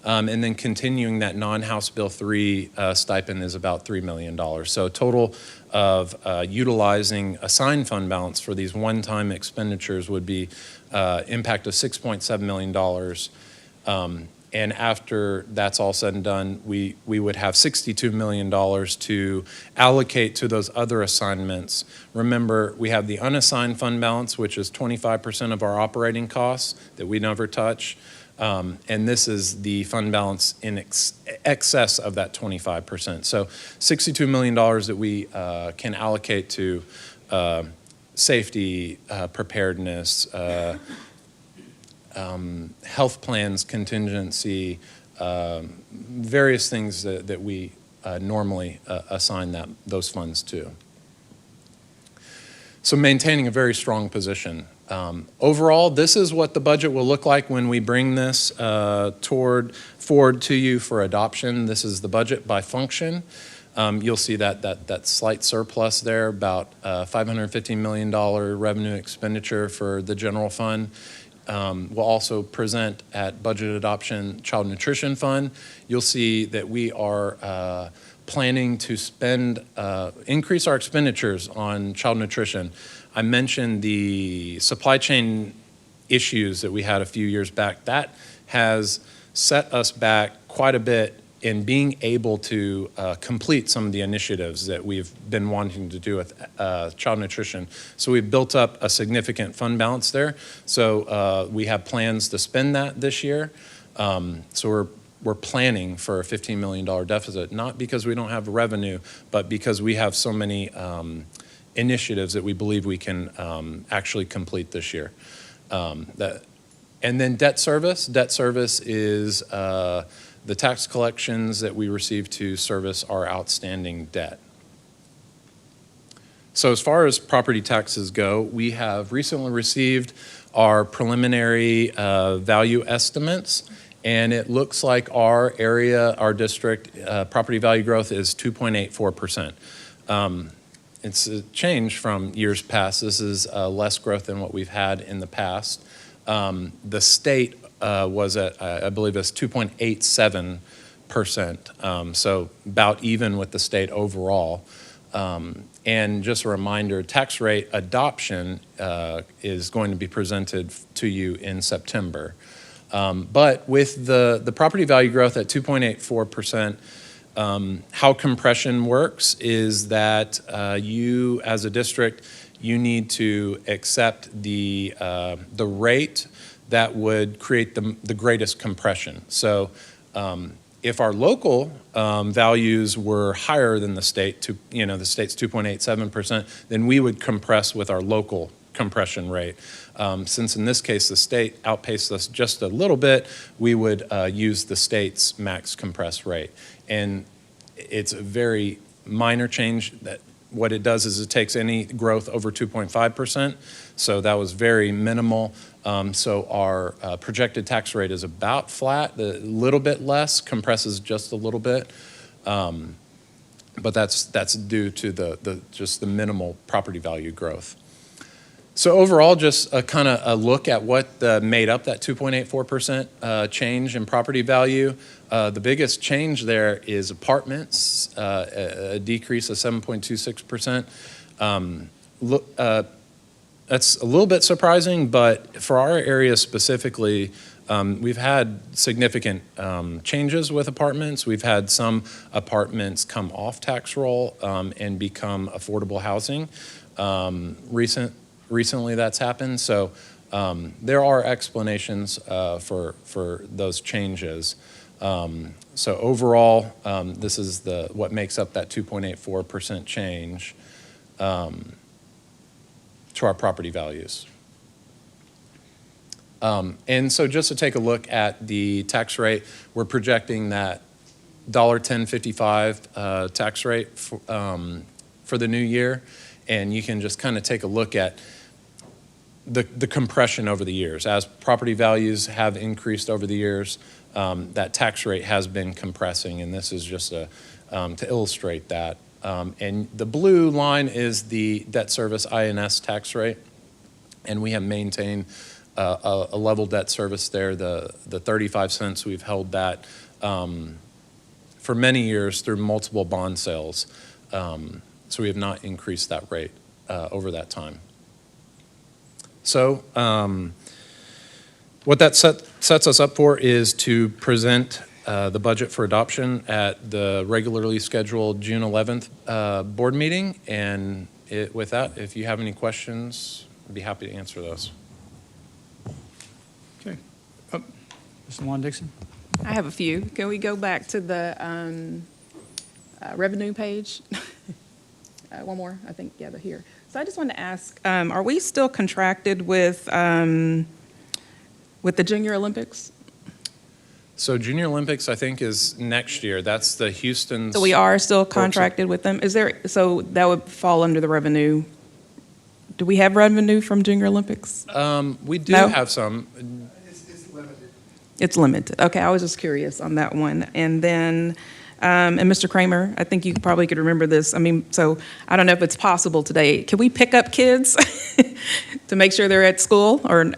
Speaker 9: And then continuing that non-House Bill 3 stipend is about $3 million. So a total of utilizing assigned fund balance for these one-time expenditures would be impact of $6.7 million. And after that's all said and done, we would have $62 million to allocate to those other assignments. Remember, we have the unassigned fund balance, which is 25% of our operating costs that we never touch. And this is the fund balance in excess of that 25%. So $62 million that we can allocate to safety, preparedness, health plans, contingency, various things that we normally assign those funds to. So maintaining a very strong position. Overall, this is what the budget will look like when we bring this forward to you for adoption. This is the budget by function. You'll see that slight surplus there, about $550 million revenue expenditure for the general fund. We'll also present at budget adoption child nutrition fund. You'll see that we are planning to increase our expenditures on child nutrition. I mentioned the supply chain issues that we had a few years back. That has set us back quite a bit in being able to complete some of the initiatives that we've been wanting to do with child nutrition. So we've built up a significant fund balance there. So we have plans to spend that this year. So we're planning for a $15 million deficit, not because we don't have revenue, but because we have so many initiatives that we believe we can actually complete this year. And then debt service. Debt service is the tax collections that we receive to service our outstanding debt. So as far as property taxes go, we have recently received our preliminary value estimates, and it looks like our area, our district, property value growth is 2.84%. It's a change from years past. This is less growth than what we've had in the past. The state was at, I believe it's 2.87%, so about even with the state overall. And just a reminder, tax rate adoption is going to be presented to you in September. But with the property value growth at 2.84%, how compression works is that you, as a district, you need to accept the rate that would create the greatest compression. So if our local values were higher than the state, the state's 2.87%, then we would compress with our local compression rate. Since in this case the state outpaced us just a little bit, we would use the state's max compress rate. And it's a very minor change. That what it does is it takes any growth over 2.5%, so that was very minimal. So our projected tax rate is about flat, a little bit less, compresses just a little bit, but that's due to just the minimal property value growth. So overall, just a kind of a look at what made up that 2.84% change in property value. The biggest change there is apartments, a decrease of 7.26%. That's a little bit surprising, but for our area specifically, we've had significant changes with apartments. We've had some apartments come off tax roll and become affordable housing. Recently that's happened, so there are explanations for those changes. So overall, this is what makes up that 2.84% change to our property values. And so just to take a look at the tax rate, we're projecting that $10.55 tax rate for the new year, and you can just kind of take a look at the compression over the years. As property values have increased over the years, that tax rate has been compressing, and this is just to illustrate that. And the blue line is the debt service INS tax rate, and we have maintained a level debt service there. The 35 cents, we've held that for many years through multiple bond sales. So we have not increased that rate over that time. So what that sets us up for is to present the budget for adoption at the regularly scheduled June 11th board meeting. And with that, if you have any questions, I'd be happy to answer those.
Speaker 1: Okay. Mr. Juan Dixon?
Speaker 8: I have a few. Can we go back to the revenue page? One more, I think, yeah, they're here. So I just wanted to ask, are we still contracted with the Junior Olympics?
Speaker 9: So Junior Olympics, I think, is next year. That's the Houston's.
Speaker 8: So we are still contracted with them? So that would fall under the revenue. Do we have revenue from Junior Olympics?
Speaker 9: We do
Speaker 8: No?
Speaker 9: have some.
Speaker 7: It's limited.
Speaker 8: It's limited. Okay, I was just curious on that one. And then, and Mr. Kramer, I think you probably could remember this. I mean, so I don't know if it's possible today. Can we pick up kids to make sure they're at school? Or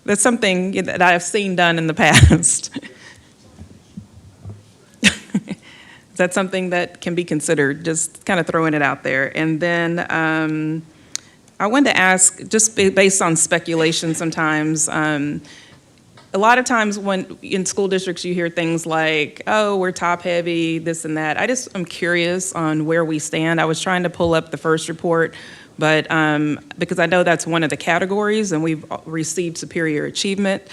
Speaker 8: that's something that I've seen done in the past. Is that something that can be considered? Just kind of throwing it out there. And then I wanted to ask, just based on speculation sometimes, a lot of times when in school districts you hear things like, oh, we're top heavy, this and that. I'm curious on where we stand. I was trying to pull up the first report, but because I know that's one of the categories and we've received superior achievement.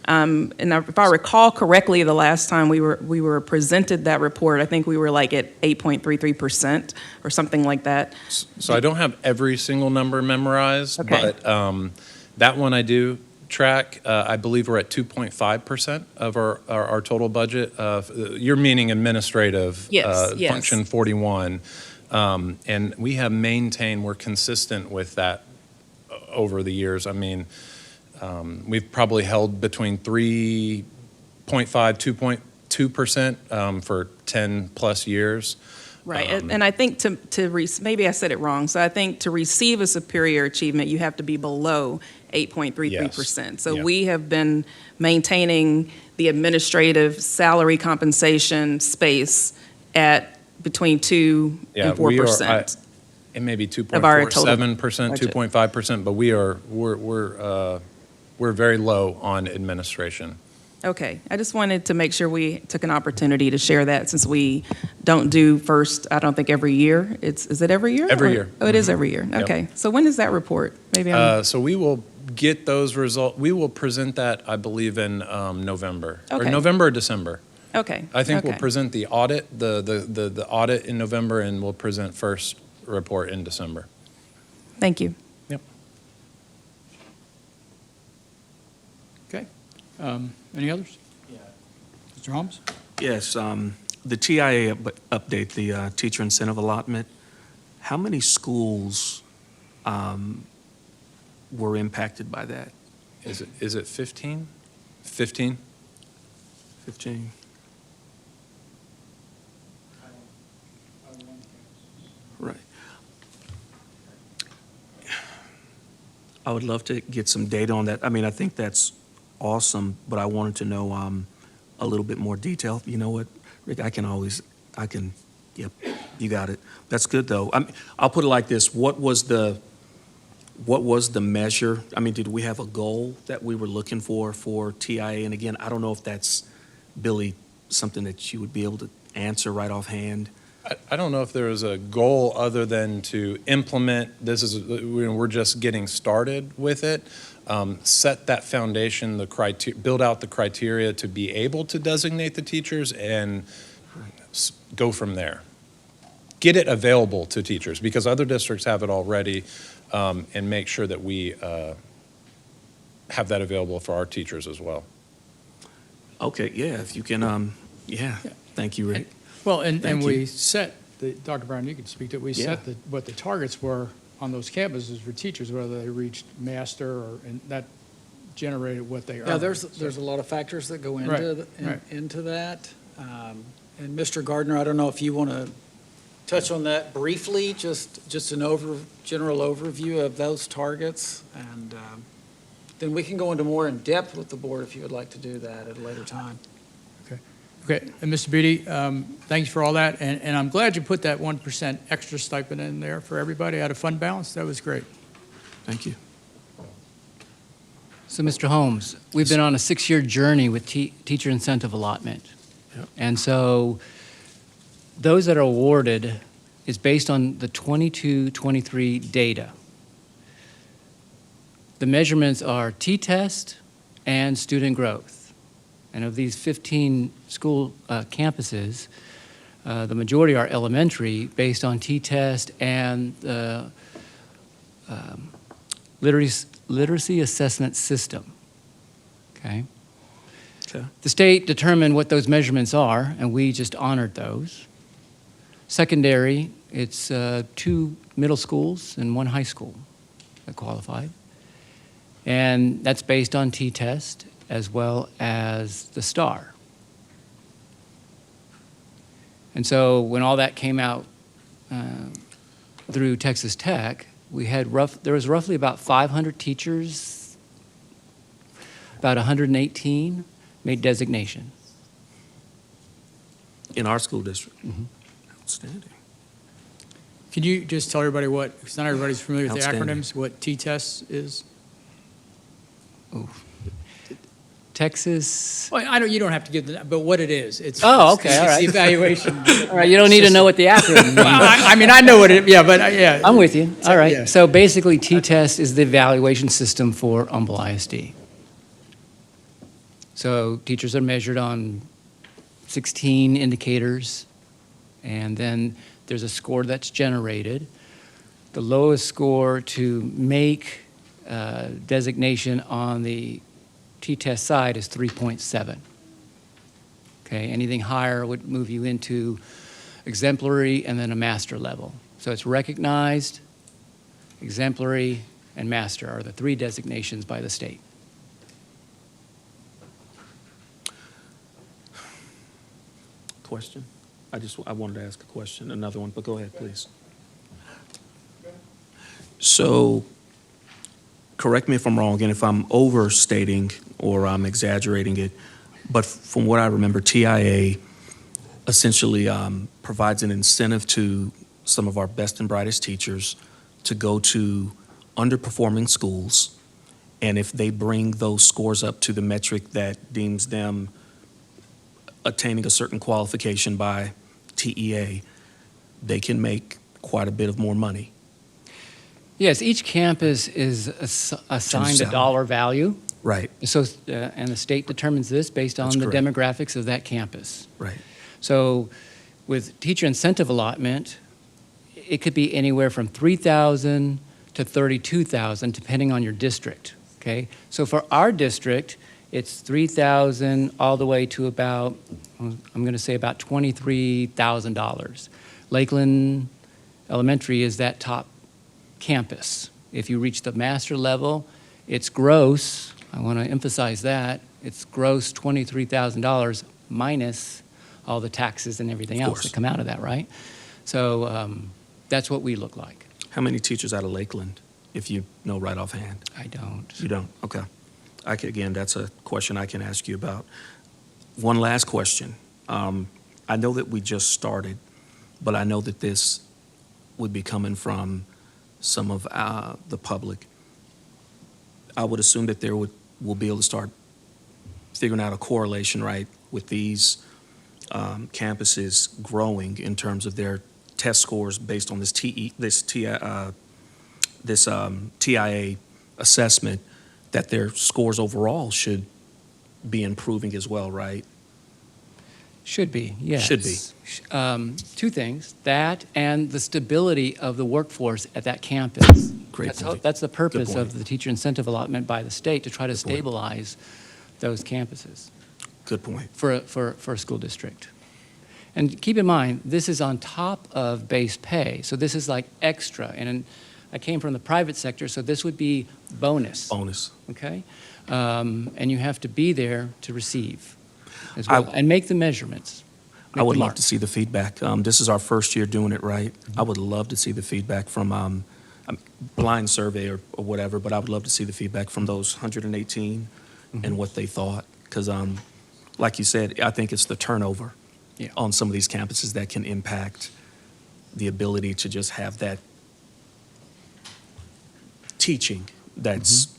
Speaker 8: And if I recall correctly, the last time we were presented that report, I think we were like at 8.33% or something like that.
Speaker 9: So I don't have every single number memorized,
Speaker 8: Okay.
Speaker 9: but that one I do track. I believe we're at 2.5% of our total budget. You're meaning administrative,
Speaker 8: Yes, yes.
Speaker 9: function 41. And we have maintained, we're consistent with that over the years. I mean, we've probably held between 3.5, 2.2% for 10 plus years.
Speaker 8: Right, and I think maybe I said it wrong, so I think to receive a superior achievement, you have to be below 8.33%. So
Speaker 9: Yeah.
Speaker 8: we have been maintaining the administrative salary compensation space at between 2
Speaker 9: Yeah,
Speaker 8: and
Speaker 9: we are,
Speaker 8: 4%.
Speaker 9: it may be
Speaker 8: Of our total
Speaker 9: 2.47%,
Speaker 8: budget.
Speaker 9: 2.5%, but we're very low on administration.
Speaker 8: Okay, I just wanted to make sure we took an opportunity to share that since we don't do first, I don't think every year. Is it every year?
Speaker 9: Every
Speaker 8: Or-
Speaker 9: year.
Speaker 8: Oh, it is every year.
Speaker 9: Yep.
Speaker 8: Okay, so when is that report? Maybe I'm,
Speaker 9: So we will get those results, we will present that, I believe, in November. Or
Speaker 8: Okay.
Speaker 9: November or December.
Speaker 8: okay.
Speaker 9: I think we'll
Speaker 8: okay.
Speaker 9: present the audit, the audit in November, and we'll present first report in December.
Speaker 8: Thank you.
Speaker 1: Okay. Any others? Mr. Holmes?
Speaker 10: Yes, the TIA update, the teacher incentive allotment, how many schools were impacted by that?
Speaker 9: Is it 15? 15?
Speaker 10: 15? Right. I would love to get some data on that. I mean, I think that's awesome, but I wanted to know a little bit more detail. You know what, Rick, yep, you got it. That's good, though. I'll put it like this. What was the measure? I mean, did we have a goal that we were looking for TIA? And again, I don't know if that's, Billy, something that you would be able to answer right offhand.
Speaker 9: I don't know if there is a goal other than to implement, we're just getting started with it. Set that foundation, build out the criteria to be able to designate the teachers and go from there. Get it available to teachers because other districts have it already, and make sure that we have that available for our teachers as well.
Speaker 10: Okay, yeah, if you can, thank you, Rick.
Speaker 1: Well, and
Speaker 10: Thank
Speaker 1: we
Speaker 10: you.
Speaker 1: set, Dr. Brown, you can speak to it, we
Speaker 10: Yeah.
Speaker 1: set what the targets were on those campuses for teachers, whether they reached master and that generated what they earned.
Speaker 11: Yeah, there's a lot of factors that go
Speaker 1: Right,
Speaker 11: into,
Speaker 1: right.
Speaker 11: into that. And Mr. Gardner, I don't know if you want to touch on that briefly, just an general overview of those targets. And then we can go into more in depth with the board if you would like to do that at a later time.
Speaker 1: Okay, and Mr. Beatty, thanks for all that, and I'm glad you put that 1% extra stipend in there for everybody out of fund balance. That was great.
Speaker 10: Thank you.
Speaker 12: So, Mr. Holmes, we've been on a 6-year journey with teacher incentive allotment.
Speaker 10: Yep.
Speaker 12: And so those that are awarded is based on the 22-23 data. The measurements are T-test and student growth. And of these 15 school campuses, the majority are elementary based on T-test and the literacy assessment system. Okay?
Speaker 10: Okay.
Speaker 12: The state determined what those measurements are, and we just honored those. Secondary, it's 2 middle schools and 1 high school that qualified. And that's based on T-test as well as the STAR. And so when all that came out through Texas Tech, there was roughly about 500 teachers, about 118 made designation.
Speaker 10: In our school district?
Speaker 12: Mhm.
Speaker 10: Outstanding.
Speaker 1: Can you just tell everybody because not everybody's familiar with the
Speaker 10: Outstanding.
Speaker 1: acronyms, what T-test is?
Speaker 12: Texas.
Speaker 1: Well, you don't have to give but what it is.
Speaker 12: Oh, okay, all
Speaker 1: It's
Speaker 12: right.
Speaker 1: the evaluation.
Speaker 12: All right, you don't need to know what the acronym means.
Speaker 1: Well, I mean, I know what it, yeah, but yeah.
Speaker 12: I'm with you. All
Speaker 1: Yeah.
Speaker 12: right. So basically, T-test is the evaluation system for Humble ISD. So teachers are measured on 16 indicators, and then there's a score that's generated. The lowest score to make designation on the T-test side is 3.7. Okay, anything higher would move you into exemplary and then a master level. So it's recognized, exemplary, and master are the 3 designations by the state.
Speaker 10: Question? I wanted to ask a question, another one, but go ahead, please. So, correct me if I'm wrong, and if I'm overstating or I'm exaggerating it, but from what I remember, TIA essentially provides an incentive to some of our best and brightest teachers to go to underperforming schools, and if they bring those scores up to the metric that deems them attaining a certain qualification by TEA, they can make quite a bit of more money.
Speaker 12: Yes, each campus is assigned a
Speaker 10: salary.
Speaker 12: dollar value.
Speaker 10: Right,
Speaker 12: So, and the state determines this based on
Speaker 10: That's
Speaker 12: the
Speaker 10: correct.
Speaker 12: demographics of that campus.
Speaker 10: right.
Speaker 12: So with teacher incentive allotment, it could be anywhere from $3,000 to $32,000, depending on your district, okay? So for our district, it's $3,000 all the way to about, I'm going to say about $23,000. Lakeland Elementary is that top campus. If you reach the master level, it's gross, I want to emphasize that, it's gross $23,000 minus all the taxes and everything
Speaker 10: Of
Speaker 12: else
Speaker 10: course.
Speaker 12: that come out of that, right? So that's what we look like.
Speaker 10: How many teachers out of Lakeland, if you know right offhand?
Speaker 12: I don't.
Speaker 10: You don't? Okay. Again, that's a question I can ask you about. One last question. I know that we just started, but I know that this would be coming from some of the public. I would assume that we'll be able to start figuring out a correlation, right, with these campuses growing in terms of their test scores based on this TIA assessment, that their scores overall should be improving as well, right?
Speaker 12: Should be, yes.
Speaker 10: Should be.
Speaker 12: Two things, that and the stability of the workforce at that campus.
Speaker 10: Great point.
Speaker 12: That's the purpose
Speaker 10: point.
Speaker 12: of the teacher incentive allotment by the state, to try to
Speaker 10: Good point.
Speaker 12: stabilize those campuses
Speaker 10: Good point.
Speaker 12: for a school district. And keep in mind, this is on top of base pay, so this is like extra. And I came from the private sector, so this would be bonus,
Speaker 10: Bonus.
Speaker 12: okay? And you have to be there to receive as well, and make the measurements.
Speaker 10: I would love to see the feedback. This is our first year doing it, right? I would love to see the feedback from blind survey or whatever, but I would love to see the feedback from those 118 and what they thought. Because like you said, I think it's the turnover
Speaker 12: Yeah.
Speaker 10: on some of these campuses that can impact the ability to just have that teaching that's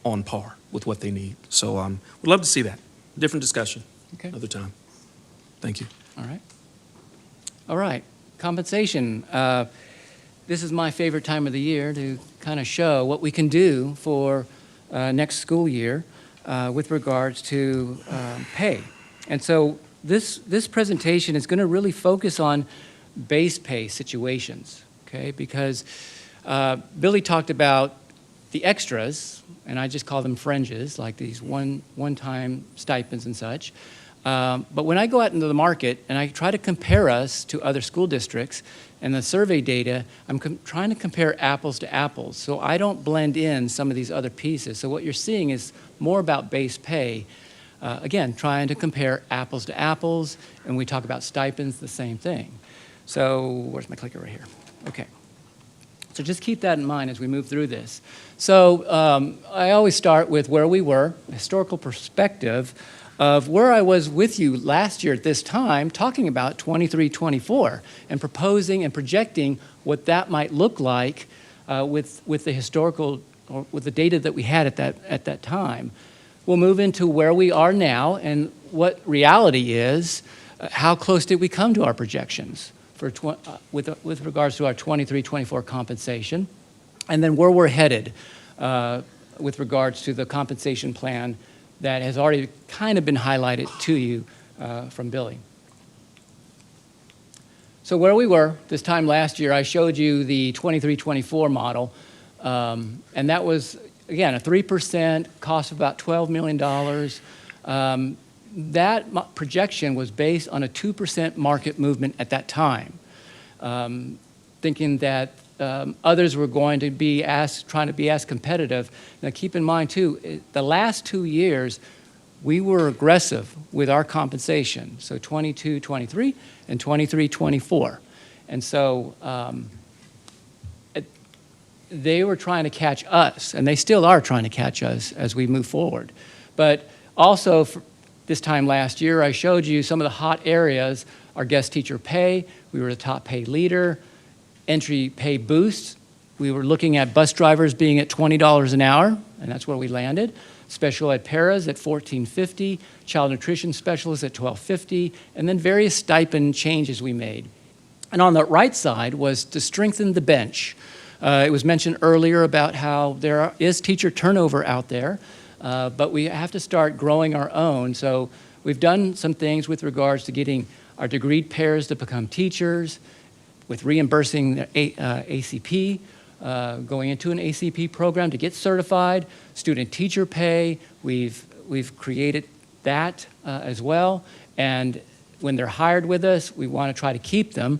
Speaker 10: on par with what they need. So we'd love to see that. Different discussion.
Speaker 12: Okay.
Speaker 10: Another time. Thank you.
Speaker 12: All right. All right, compensation. This is my favorite time of the year to kind of show what we can do for next school year with regards to pay. And so this presentation is going to really focus on base pay situations, okay? Because Billy talked about the extras, and I just call them fringes, like these one-time stipends and such. But when I go out into the market and I try to compare us to other school districts and the survey data, I'm trying to compare apples to apples. So I don't blend in some of these other pieces. So what you're seeing is more about base pay. Again, trying to compare apples to apples, and we talk about stipends, the same thing. So where's my clicker right here? Okay. So just keep that in mind as we move through this. So I always start with where we were, historical perspective of where I was with you last year at this time, talking about 23-24 and proposing and projecting what that might look like with the historical, or with the data that we had at that time. We'll move into where we are now and what reality is. How close did we come to our projections for with regards to our 23-24 compensation, and then where we're headed with regards to the compensation plan that has already kind of been highlighted to you from Billy. So where we were this time last year, I showed you the 23-24 model, and that was, again, a 3% cost of about $12 million. That projection was based on a 2% market movement at that time, thinking that others were going to trying to be as competitive. Now keep in mind too, the last 2 years, we were aggressive with our compensation, so 22, 23, and 23, 24. And so they were trying to catch us, and they still are trying to catch us as we move forward. But also, this time last year, I showed you some of the hot areas. Our guest teacher pay, we were the top pay leader. Entry pay boosts, we were looking at bus drivers being at $20 an hour, and that's where we landed. Special ed paras at $14.50, child nutrition specialists at $12.50, and then various stipend changes we made. And on the right side was to strengthen the bench. It was mentioned earlier about how there is teacher turnover out there, but we have to start growing our own. So we've done some things with regards to getting our degreed pairs to become teachers, with reimbursing the ACP, going into an ACP program to get certified, student teacher pay, we've created that as well. And when they're hired with us, we want to try to keep them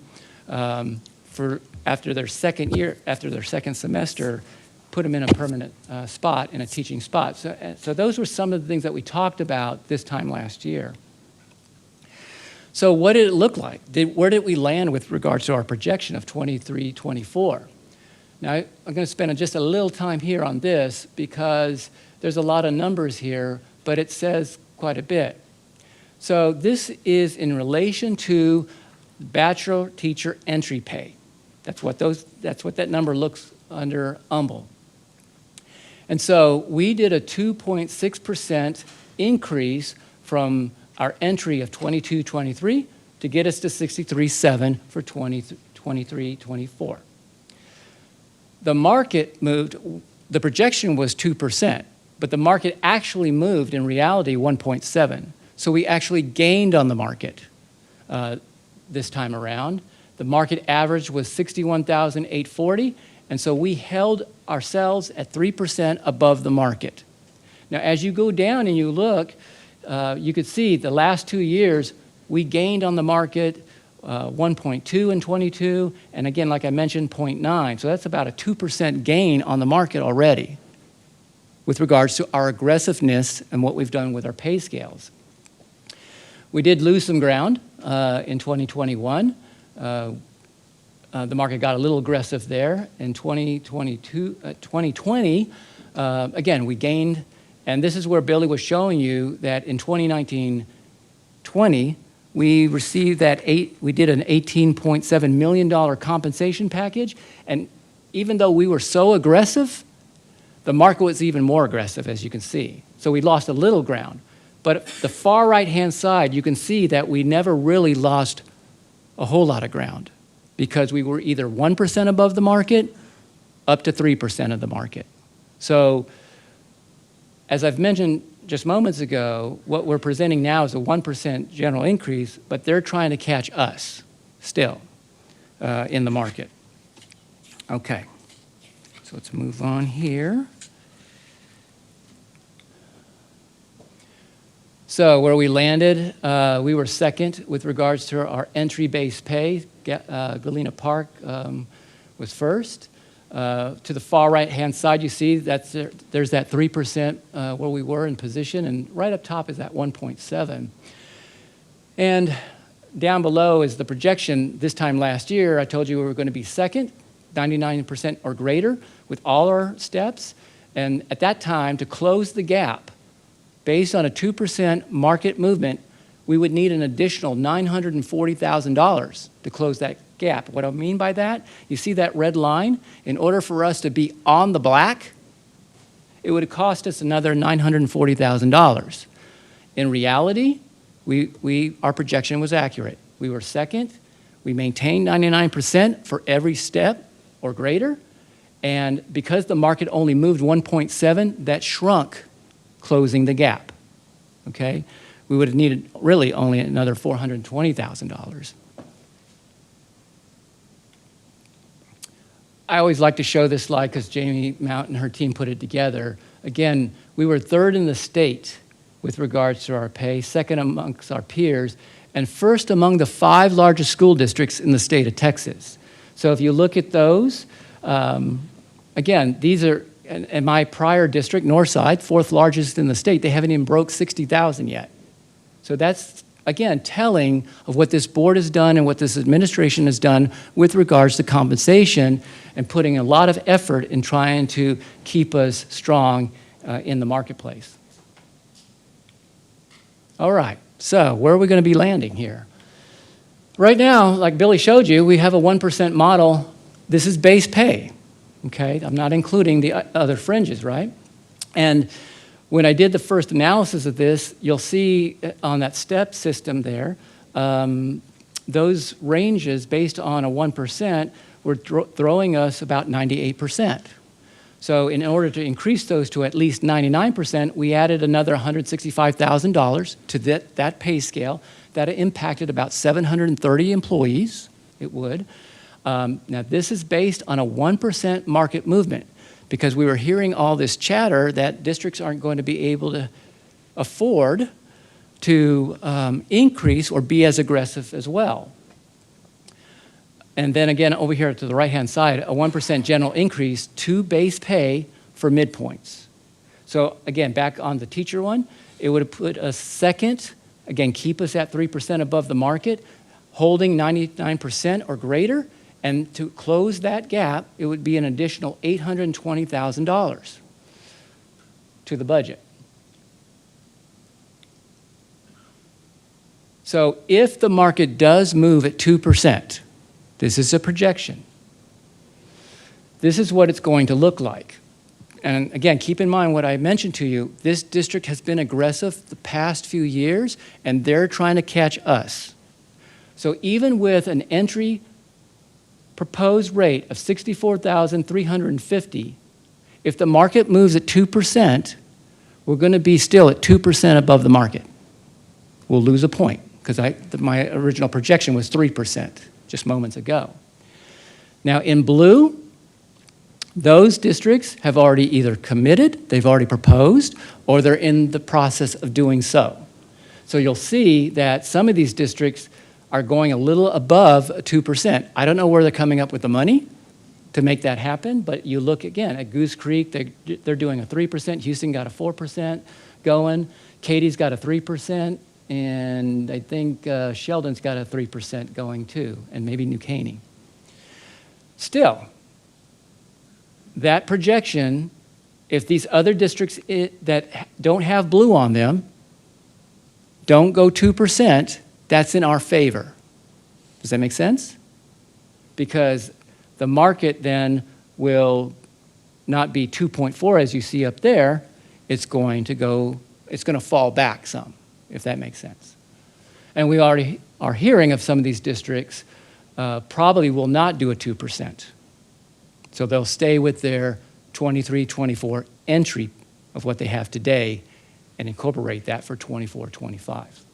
Speaker 12: after their second year, after their second semester, put them in a permanent spot, in a teaching spot. So those were some of the things that we talked about this time last year. So what did it look like? Where did we land with regards to our projection of 23, 24? Now, I'm going to spend just a little time here on this because there's a lot of numbers here, but it says quite a bit. So this is in relation to bachelor teacher entry pay. That's what that number looks under UMBL. And so we did a 2.6% increase from our entry of 22-23 to get us to 63.7 for 23-24. The market moved, the projection was 2%, but the market actually moved in reality 1.7. So we actually gained on the market this time around. The market average was 61,840, and so we held ourselves at 3% above the market. Now, as you go down and you look, you could see the last 2 years, we gained on the market 1.2 in 22, and again, like I mentioned, 0.9. So that's about a 2% gain on the market already with regards to our aggressiveness and what we've done with our pay scales. We did lose some ground in 2021. The market got a little aggressive there. In 2020, again, we gained, and this is where Billy was showing you that in 2019-20, we received we did an $18.7 million compensation package, and even though we were so aggressive, the market was even more aggressive, as you can see. So we lost a little ground. But the far right-hand side, you can see that we never really lost a whole lot of ground because we were either 1% above the market up to 3% of the market. So as I've mentioned just moments ago, what we're presenting now is a 1% general increase, but they're trying to catch us still in the market. Okay, so let's move on here. So where we landed, we were second with regards to our entry-based pay. Galena Park was first. To the far right-hand side, you see there's that 3% where we were in position, and right up top is that 1.7. And down below is the projection. This time last year, I told you we were going to be second, 99% or greater with all our steps. And at that time, to close the gap, based on a 2% market movement, we would need an additional $940,000 to close that gap. What I mean by that, you see that red line? In order for us to be on the black, it would have cost us another $940,000. In reality, our projection was accurate. We were second. We maintained 99% for every step or greater. And because the market only moved 1.7, that shrunk closing the gap, okay? We would have needed really only another $420,000. I always like to show this slide because Jamie Mount and her team put it together. Again, we were third in the state with regards to our pay, second amongst our peers, and first among the 5 largest school districts in the state of Texas. So if you look at those, again, these are and my prior district, Northside, fourth largest in the state, they haven't even broke 60,000 yet. So that's, again, telling of what this board has done and what this administration has done with regards to compensation and putting a lot of effort in trying to keep us strong in the marketplace. All right, so where are we going to be landing here? Right now, like Billy showed you, we have a 1% model. This is base pay, okay? I'm not including the other fringes, right? And when I did the first analysis of this, you'll see on that step system there, those ranges based on a 1% were throwing us about 98%. So in order to increase those to at least 99%, we added another $165,000 to that pay scale. That impacted about 730 employees, it would. Now this is based on a 1% market movement, because we were hearing all this chatter that districts aren't going to be able to afford to increase or be as aggressive as well. And then again, over here to the right-hand side, a 1% general increase to base pay for midpoints. So again, back on the teacher one, it would have put a second, again, keep us at 3% above the market, holding 99% or greater, and to close that gap, it would be an additional $820,000 to the budget. So if the market does move at 2%, this is a projection, this is what it's going to look like. And again, keep in mind what I mentioned to you, this district has been aggressive the past few years, and they're trying to catch us. So even with an entry proposed rate of $64,350, if the market moves at 2%, we're going to be still at 2% above the market. We'll lose a point, because my original projection was 3% just moments ago. Now in blue, those districts have already either committed, they've already proposed, or they're in the process of doing so. So you'll see that some of these districts are going a little above 2%. I don't know where they're coming up with the money to make that happen, but you look again at Goose Creek, they're doing a 3%, Houston got a 4% going, Katie's got a 3%, and I think Sheldon's got a 3% going too, and maybe New Caney. Still, that projection, if these other districts that don't have blue on them don't go 2%, that's in our favor. Does that make sense? Because the market then will not be 2.4 as you see up there, it's going to fall back some, if that makes sense. And we already are hearing of some of these districts probably will not do a 2%. So they'll stay with their 23, 24 entry of what they have today and incorporate that for 24, 25.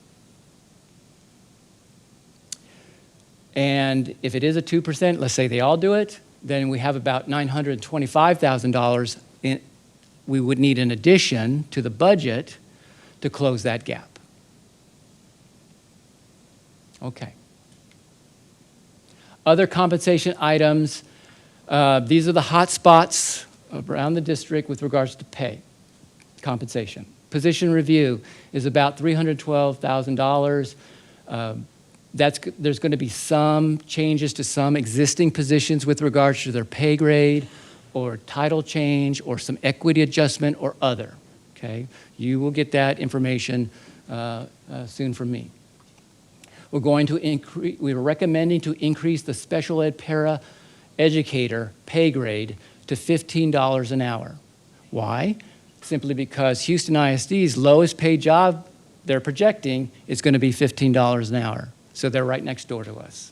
Speaker 12: And if it is a 2%, let's say they all do it, then we have about $925,000 we would need in addition to the budget to close that gap. Okay. Other compensation items, these are the hot spots around the district with regards to pay, compensation. Position review is about $312,000. There's going to be some changes to some existing positions with regards to their pay grade or title change or some equity adjustment or other, okay? You will get that information soon from me. We're recommending to increase the special ed para educator pay grade to $15 an hour. Why? Simply because Houston ISD's lowest paid job they're projecting is going to be $15 an hour. So they're right next door to us.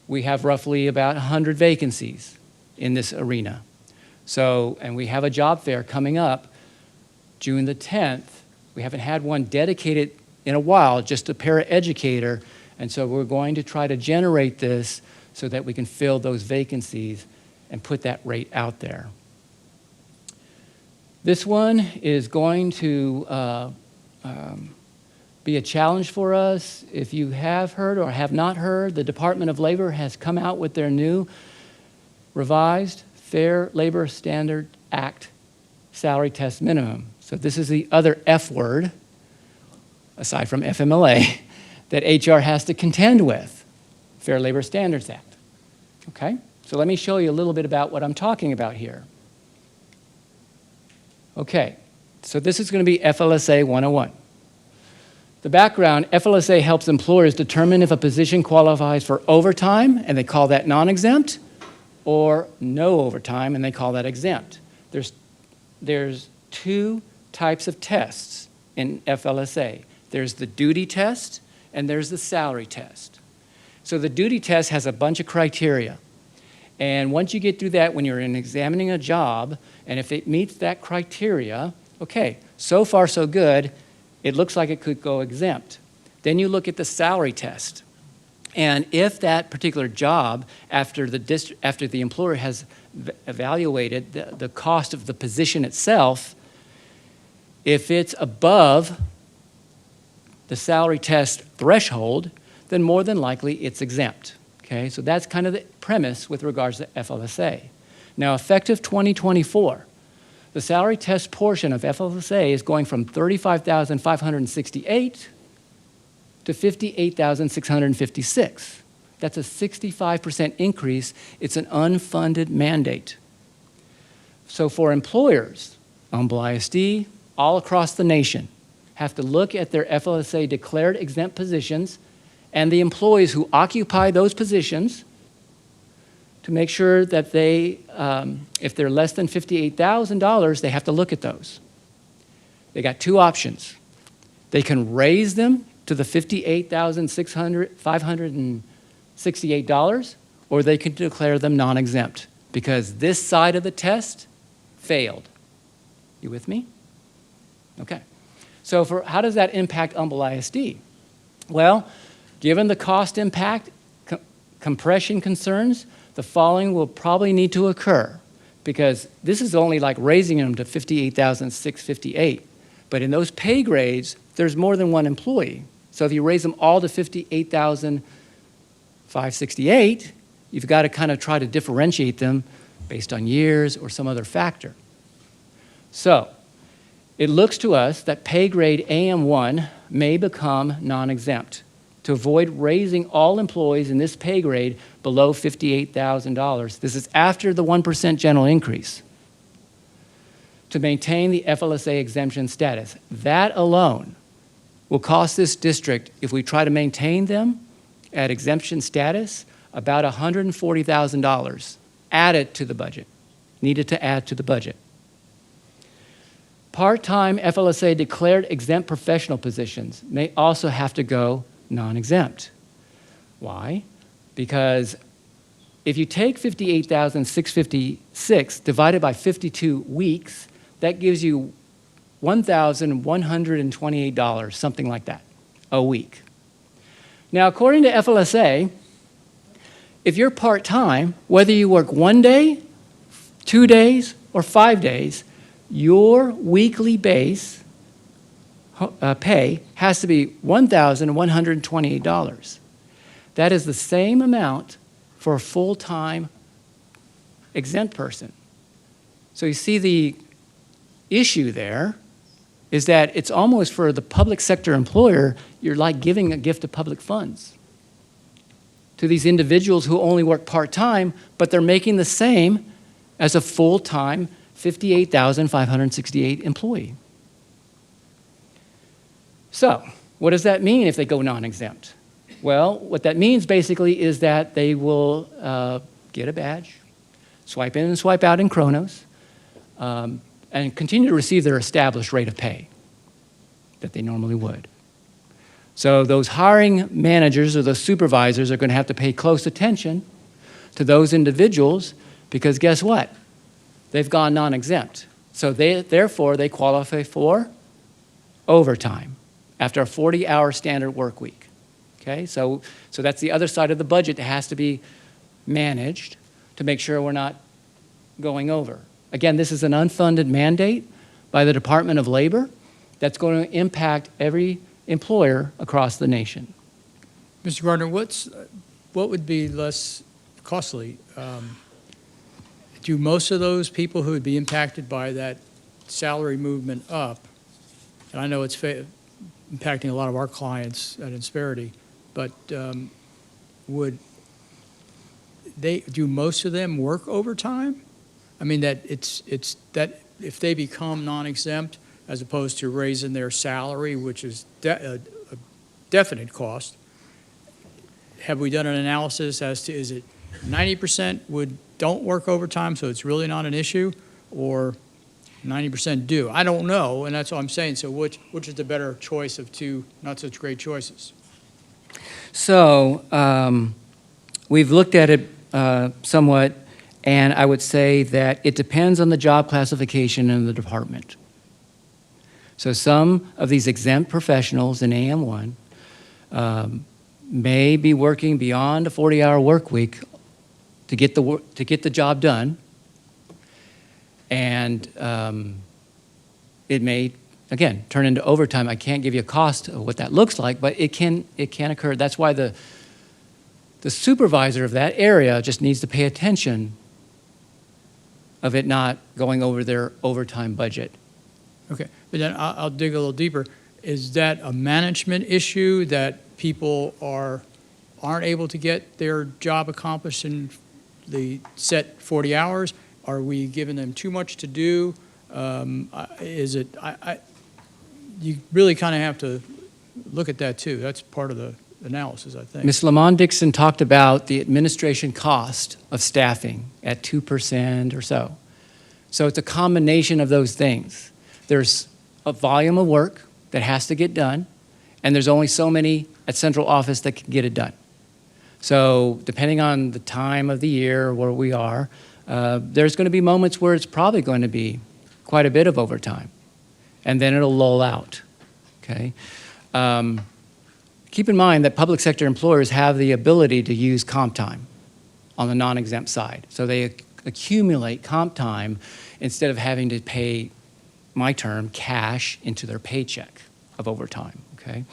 Speaker 12: We have roughly about 100 vacancies in this arena. So, and we have a job fair coming up June the 10th. We haven't had one dedicated in a while, just a paraeducator, and so we're going to try to generate this so that we can fill those vacancies and put that rate out there. This one is going to be a challenge for us. If you have heard or have not heard, the Department of Labor has come out with their new revised Fair Labor Standard Act salary test minimum. So this is the other F word, aside from FMLA, that HR has to contend with, Fair Labor Standards Act. Okay? So let me show you a little bit about what I'm talking about here. Okay, so this is going to be FLSA 101. The background, FLSA helps employers determine if a position qualifies for overtime, and they call that non-exempt, or no overtime, and they call that exempt. There's two types of tests in FLSA. There's the duty test, and there's the salary test. So the duty test has a bunch of criteria. And once you get through that, when you're examining a job, and if it meets that criteria, okay, so far so good, it looks like it could go exempt. Then you look at the salary test. And if that particular job, after the employer has evaluated the cost of the position itself, if it's above the salary test threshold, then more than likely it's exempt. Okay, so that's kind of the premise with regards to FLSA. Now, effective 2024, the salary test portion of FLSA is going from $35,568 to $58,656. That's a 65% increase. It's an unfunded mandate. So for employers, Humble ISD, all across the nation, have to look at their FLSA declared exempt positions and the employees who occupy those positions to make sure that they, if they're less than $58,000, they have to look at those. They got two options. They can raise them to the $58,568, or they can declare them non-exempt because this side of the test failed. You with me? Okay. So how does that impact Humble ISD? Well, given the cost impact, compression concerns, the following will probably need to occur because this is only like raising them to $58,658. But in those pay grades, there's more than one employee. So if you raise them all to $58,568, you've got to kind of try to differentiate them based on years or some other factor. So it looks to us that pay grade AM1 may become non-exempt to avoid raising all employees in this pay grade below $58,000. This is after the 1% general increase to maintain the FLSA exemption status. That alone will cost this district, if we try to maintain them at exemption status, about $140,000 added to the budget, needed to add to the budget. Part-time FLSA declared exempt professional positions may also have to go non-exempt. Why? Because if you take $58,656 divided by 52 weeks, that gives you $1,128, something like that, a week. Now, according to FLSA, if you're part-time, whether you work 1 day, 2 days, or 5 days, your weekly base pay has to be $1,128. That is the same amount for a full-time exempt person. So you see the issue there is that it's almost for the public sector employer, you're like giving a gift of public funds to these individuals who only work part-time, but they're making the same as a full-time $58,568 employee. So, what does that mean if they go non-exempt? Well, what that means basically is that they will get a badge, swipe in and swipe out in Kronos, and continue to receive their established rate of pay that they normally would. So those hiring managers or those supervisors are going to have to pay close attention to those individuals because guess what? They've gone non-exempt. So therefore, they qualify for overtime after a 40-hour standard work week. Okay, so that's the other side of the budget that has to be managed to make sure we're not going over. Again, this is an unfunded mandate by the Department of Labor that's going to impact every employer across the nation.
Speaker 1: Mr. Gardner, what would be less costly? do most of those people who would be impacted by that salary movement up, and I know it's impacting a lot of our clients at Insperity, but would do most of them work overtime? I mean, that it's that if they become non-exempt, as opposed to raising their salary, which is a definite cost, have we done an analysis as to, is it 90% don't work overtime, so it's really not an issue, or 90% do? I don't know, and that's what I'm saying. So which is the better choice of two not such great choices?
Speaker 12: So we've looked at it somewhat, and I would say that it depends on the job classification in the department. So some of these exempt professionals in AM1 may be working beyond a 40-hour work week to get the job done, and it may, again, turn into overtime. I can't give you a cost of what that looks like, but it can occur. That's why the supervisor of that area just needs to pay attention of it not going over their overtime budget.
Speaker 1: Okay, but then I'll dig a little deeper. Is that a management issue that people aren't able to get their job accomplished in the set 40 hours? Are we giving them too much to do? Is it? You really kind of have to look at that too. That's part of the analysis, I think.
Speaker 12: Ms. Lamont Dixon talked about the administration cost of staffing at 2% or so. So it's a combination of those things. There's a volume of work that has to get done, and there's only so many at central office that can get it done. So depending on the time of the year where we are, there's going to be moments where it's probably going to be quite a bit of overtime, and then it'll lull out, okay? Keep in mind that public sector employers have the ability to use comp time on the non-exempt side. So they accumulate comp time instead of having to pay, my term, cash into their paycheck of overtime, okay?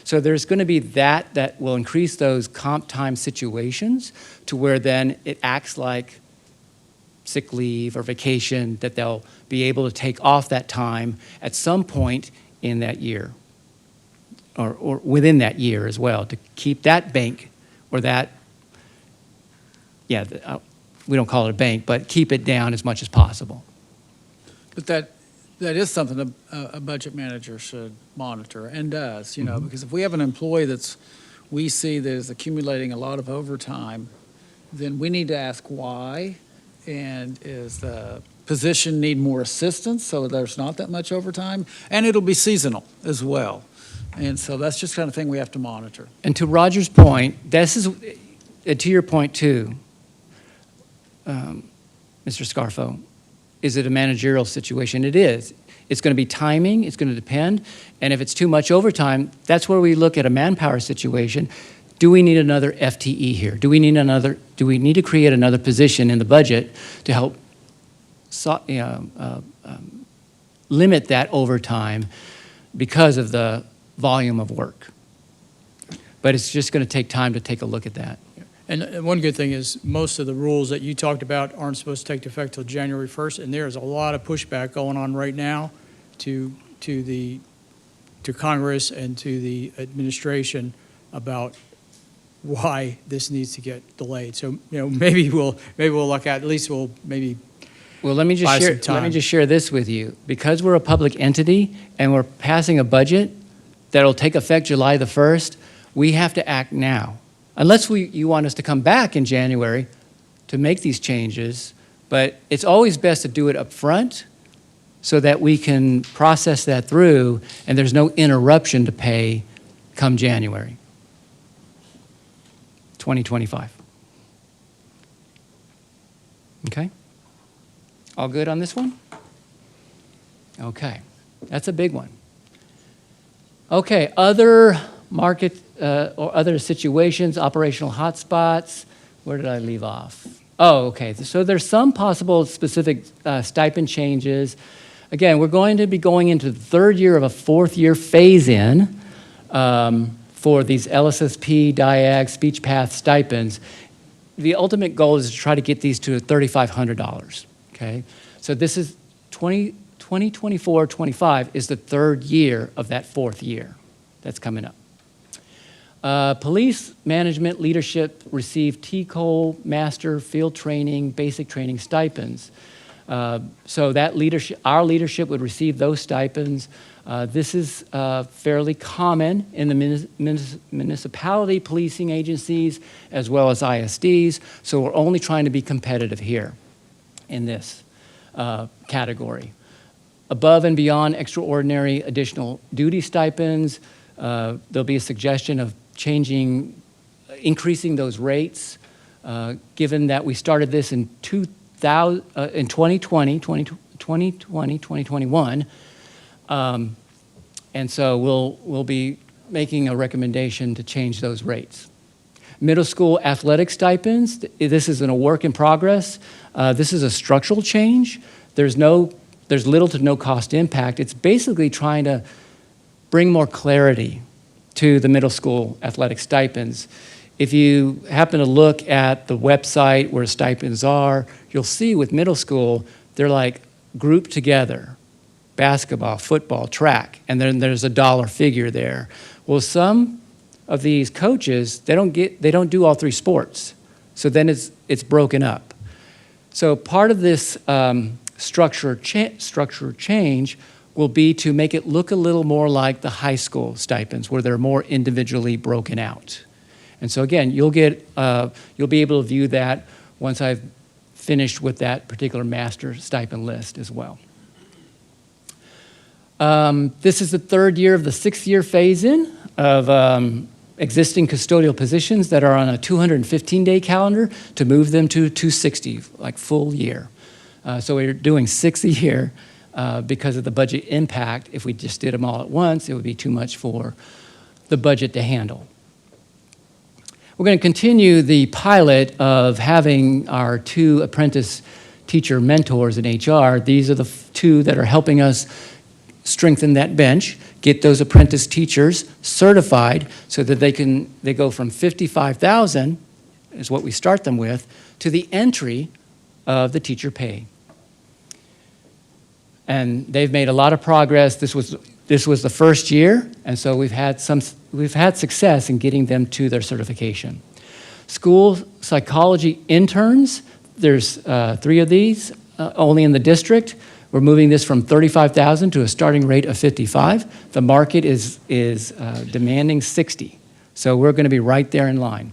Speaker 12: So there's going to be that will increase those comp time situations to where then it acts like sick leave or vacation, that they'll be able to take off that time at some point in that year, or within that year as well, to keep that bank or that, we don't call it a bank, but keep it down as much as possible.
Speaker 11: But that is something a budget manager should monitor, and does, because if we have an employee we see that is accumulating a lot of overtime, then we need to ask why, and is the position need more assistance so there's not that much overtime? And it'll be seasonal as well. And so that's just kind of thing we have to monitor.
Speaker 12: And to Roger's point, to your point too, Mr. Scarfo, is it a managerial situation? It is. It's going to be timing, it's going to depend, and if it's too much overtime, that's where we look at a manpower situation. Do we need another FTE here? Do we need to create another position in the budget to help limit that overtime because of the volume of work? But it's just going to take time to take a look at that.
Speaker 1: And one good thing is most of the rules that you talked about aren't supposed to take effect till January 1st, and there's a lot of pushback going on right now to Congress and to the administration about why this needs to get delayed. So maybe we'll look at least we'll maybe.
Speaker 12: Well, let me just share this with you. Because we're a public entity and we're passing a budget that'll take effect July the 1st, we have to act now. Unless you want us to come back in January to make these changes, but it's always best to do it up front so that we can process that through and there's no interruption to pay come January 2025. Okay? All good on this one? Okay, that's a big one. Okay, other market or other situations, operational hotspots. Where did I leave off? Oh, okay. So there's some possible specific stipend changes. Again, we're going to be going into the third year of a fourth-year phase-in for these LSSP, DIAG, speech path stipends. the ultimate goal is to try to get these to $3,500, okay? So this is 2024-25 is the third year of that fourth year that's coming up. Police management leadership received TCOL, master, field training, basic training stipends. So that leadership, our leadership would receive those stipends. This is fairly common in the municipality policing agencies as well as ISDs. So we're only trying to be competitive here in this category. Above and beyond extraordinary additional duty stipends, there'll be a suggestion of increasing those rates, given that we started this in 2021. And so we'll be making a recommendation to change those rates. Middle school athletic stipends, this is in a work in progress. This is a structural change. There's little to no cost impact. It's basically trying to bring more clarity to the middle school athletic stipends. If you happen to look at the website where stipends are, you'll see with middle school, they're like grouped together. Basketball, football, track, and then there's a dollar figure there. Well, some of these coaches, they don't do all three sports. So then it's broken up. So part of this structure change will be to make it look a little more like the high school stipends, where they're more individually broken out. And so again, you'll be able to view that once I've finished with that particular master stipend list as well. This is the third year of the 6-year phase-in of existing custodial positions that are on a 215-day calendar to move them to 260, like full year. So we're doing 6 a year because of the budget impact. If we just did them all at once, it would be too much for the budget to handle. We're going to continue the pilot of having our 2 apprentice teacher mentors in HR. These are the 2 that are helping us strengthen that bench, get those apprentice teachers certified so that they go from 55,000 is what we start them with to the entry of the teacher pay. And they've made a lot of progress. This was the first year, and so we've had success in getting them to their certification. School psychology interns, there's 3 of these only in the district. We're moving this from 35,000 to a starting rate of 55. The market is demanding 60, so we're going to be right there in line.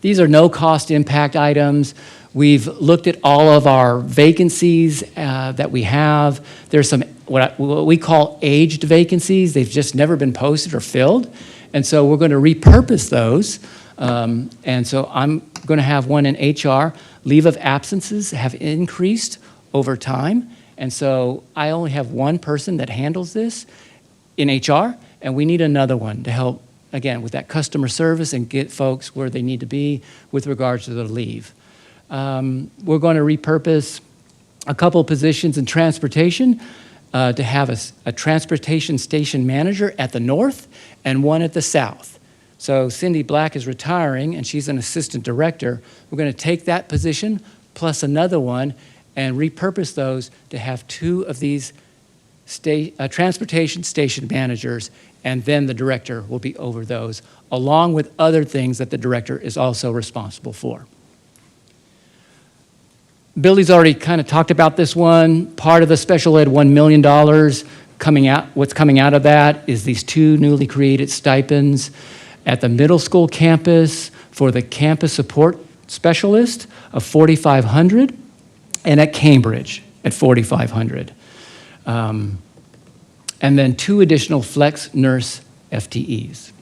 Speaker 12: These are no cost impact items. We've looked at all of our vacancies that we have. There's some what we call aged vacancies. They've just never been posted or filled. And so we're going to repurpose those. And so I'm going to have one in HR. Leave of absences have increased over time. And so I only have one person that handles this in HR, and we need another one to help, again, with that customer service and get folks where they need to be with regards to the leave. We're going to repurpose a couple of positions in transportation to have a transportation station manager at the north and one at the south. So Cindy Black is retiring, and she's an assistant director. We're going to take that position plus another one and repurpose those to have 2 of these transportation station managers, and then the director will be over those, along with other things that the director is also responsible for. Billy's already kind of talked about this one. Part of the special ed $1 million coming out, what's coming out of that is these 2 newly created stipends at the middle school campus for the campus support specialist of $4,500, and at Cambridge at $4,500. And then 2 additional flex nurse FTEs.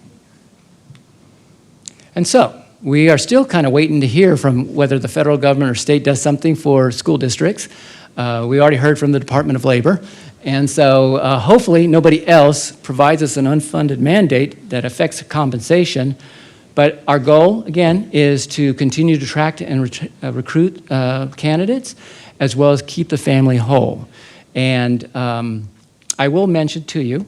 Speaker 12: And so we are still kind of waiting to hear from whether the federal government or state does something for school districts. We already heard from the Department of Labor. And so hopefully nobody else provides us an unfunded mandate that affects compensation. But our goal, again, is to continue to attract and recruit candidates, as well as keep the family whole. And I will mention to you